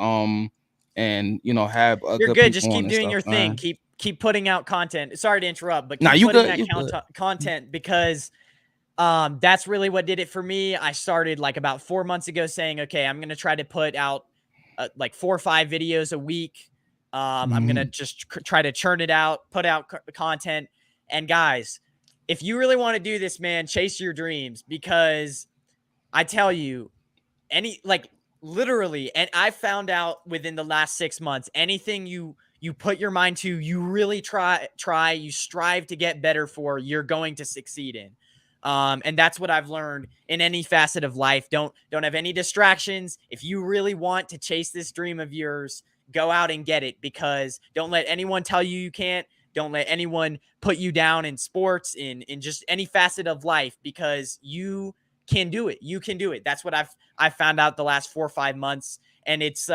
Speaker 5: And have a
Speaker 6: You're
Speaker 5: good
Speaker 6: good. Just
Speaker 5: people on
Speaker 6: keep
Speaker 5: and
Speaker 6: doing
Speaker 5: stuff,
Speaker 6: your thing.
Speaker 5: man.
Speaker 6: Keep putting out content. Sorry to interrupt, but
Speaker 5: Nah,
Speaker 6: keep
Speaker 5: you
Speaker 6: putting
Speaker 5: good,
Speaker 6: that content, because that's really what did it for me. I started like about 4 months ago saying, okay, I'm going to try to put out like 4 or 5 videos a week. I'm going to just try to churn it out, put out content. And guys, if you really want to do this, man, chase your dreams, because I tell you, literally, and I found out within the last 6 months, anything you put your mind to, you really try, you strive to get better for, you're going to succeed in. And that's what I've learned in any facet of life. Don't have any distractions. If you really want to chase this dream of yours, go out and get it, because don't let anyone tell you can't. Don't let anyone put you down in sports, in just any facet of life, because you can do it. You can do it. That's what I've found out the last 4 or 5 months, and it's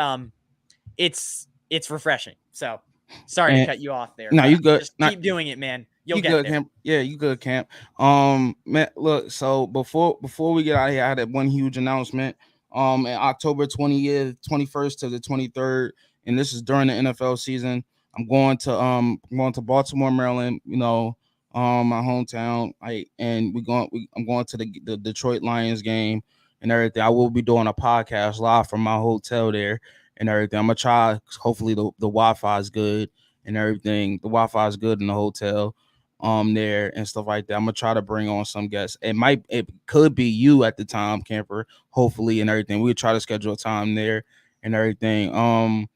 Speaker 6: refreshing. So sorry to cut you off there.
Speaker 5: No, you good.
Speaker 6: Just keep doing it, man. You'll get
Speaker 5: good,
Speaker 6: there.
Speaker 5: Camp. Yeah, you good, Camp. Man, look. So before we get out of here, I had one huge announcement. In October 20th, 21st to the 23rd, and this is during the NFL season. I'm going to Baltimore, Maryland. My hometown. I'm going to the Detroit Lions game and everything. I will be doing a podcast live from my hotel there and everything. I'm gonna try. Hopefully, the Wi-Fi is good and everything. The Wi-Fi is good in the hotel there and stuff like that. I'm gonna try to bring on some guests. It could be you at the time, Camper, hopefully, and everything. We'll try to schedule a time there and everything.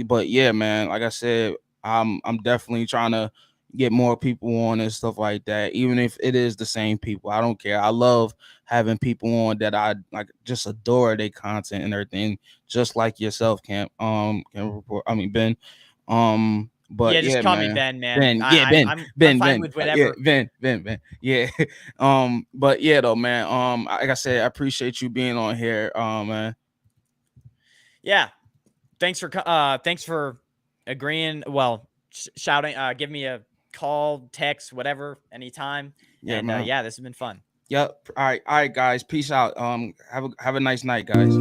Speaker 5: But yeah, man, like I said, I'm definitely trying to get more people on and stuff like that, even if it is the same people. I don't care. I love having people on that I like, just adore their content and everything, just like yourself, Ben.
Speaker 6: Yeah,
Speaker 5: But
Speaker 6: just
Speaker 5: yeah,
Speaker 6: call me
Speaker 5: man.
Speaker 6: Ben, man.
Speaker 5: Ben, yeah, Ben,
Speaker 6: I'm
Speaker 5: Ben,
Speaker 6: fine
Speaker 5: Ben,
Speaker 6: with
Speaker 5: yeah,
Speaker 6: whatever.
Speaker 5: Ben, yeah. But yeah, though, man. Like I said, I appreciate you being on here, man.
Speaker 6: Yeah, thanks for agreeing. Well, shouting. Give me a call, text, whatever, anytime.
Speaker 5: Yeah,
Speaker 6: And
Speaker 5: man.
Speaker 6: yeah, this has been fun.
Speaker 5: Yep. All right, guys. Peace out. Have a nice night, guys.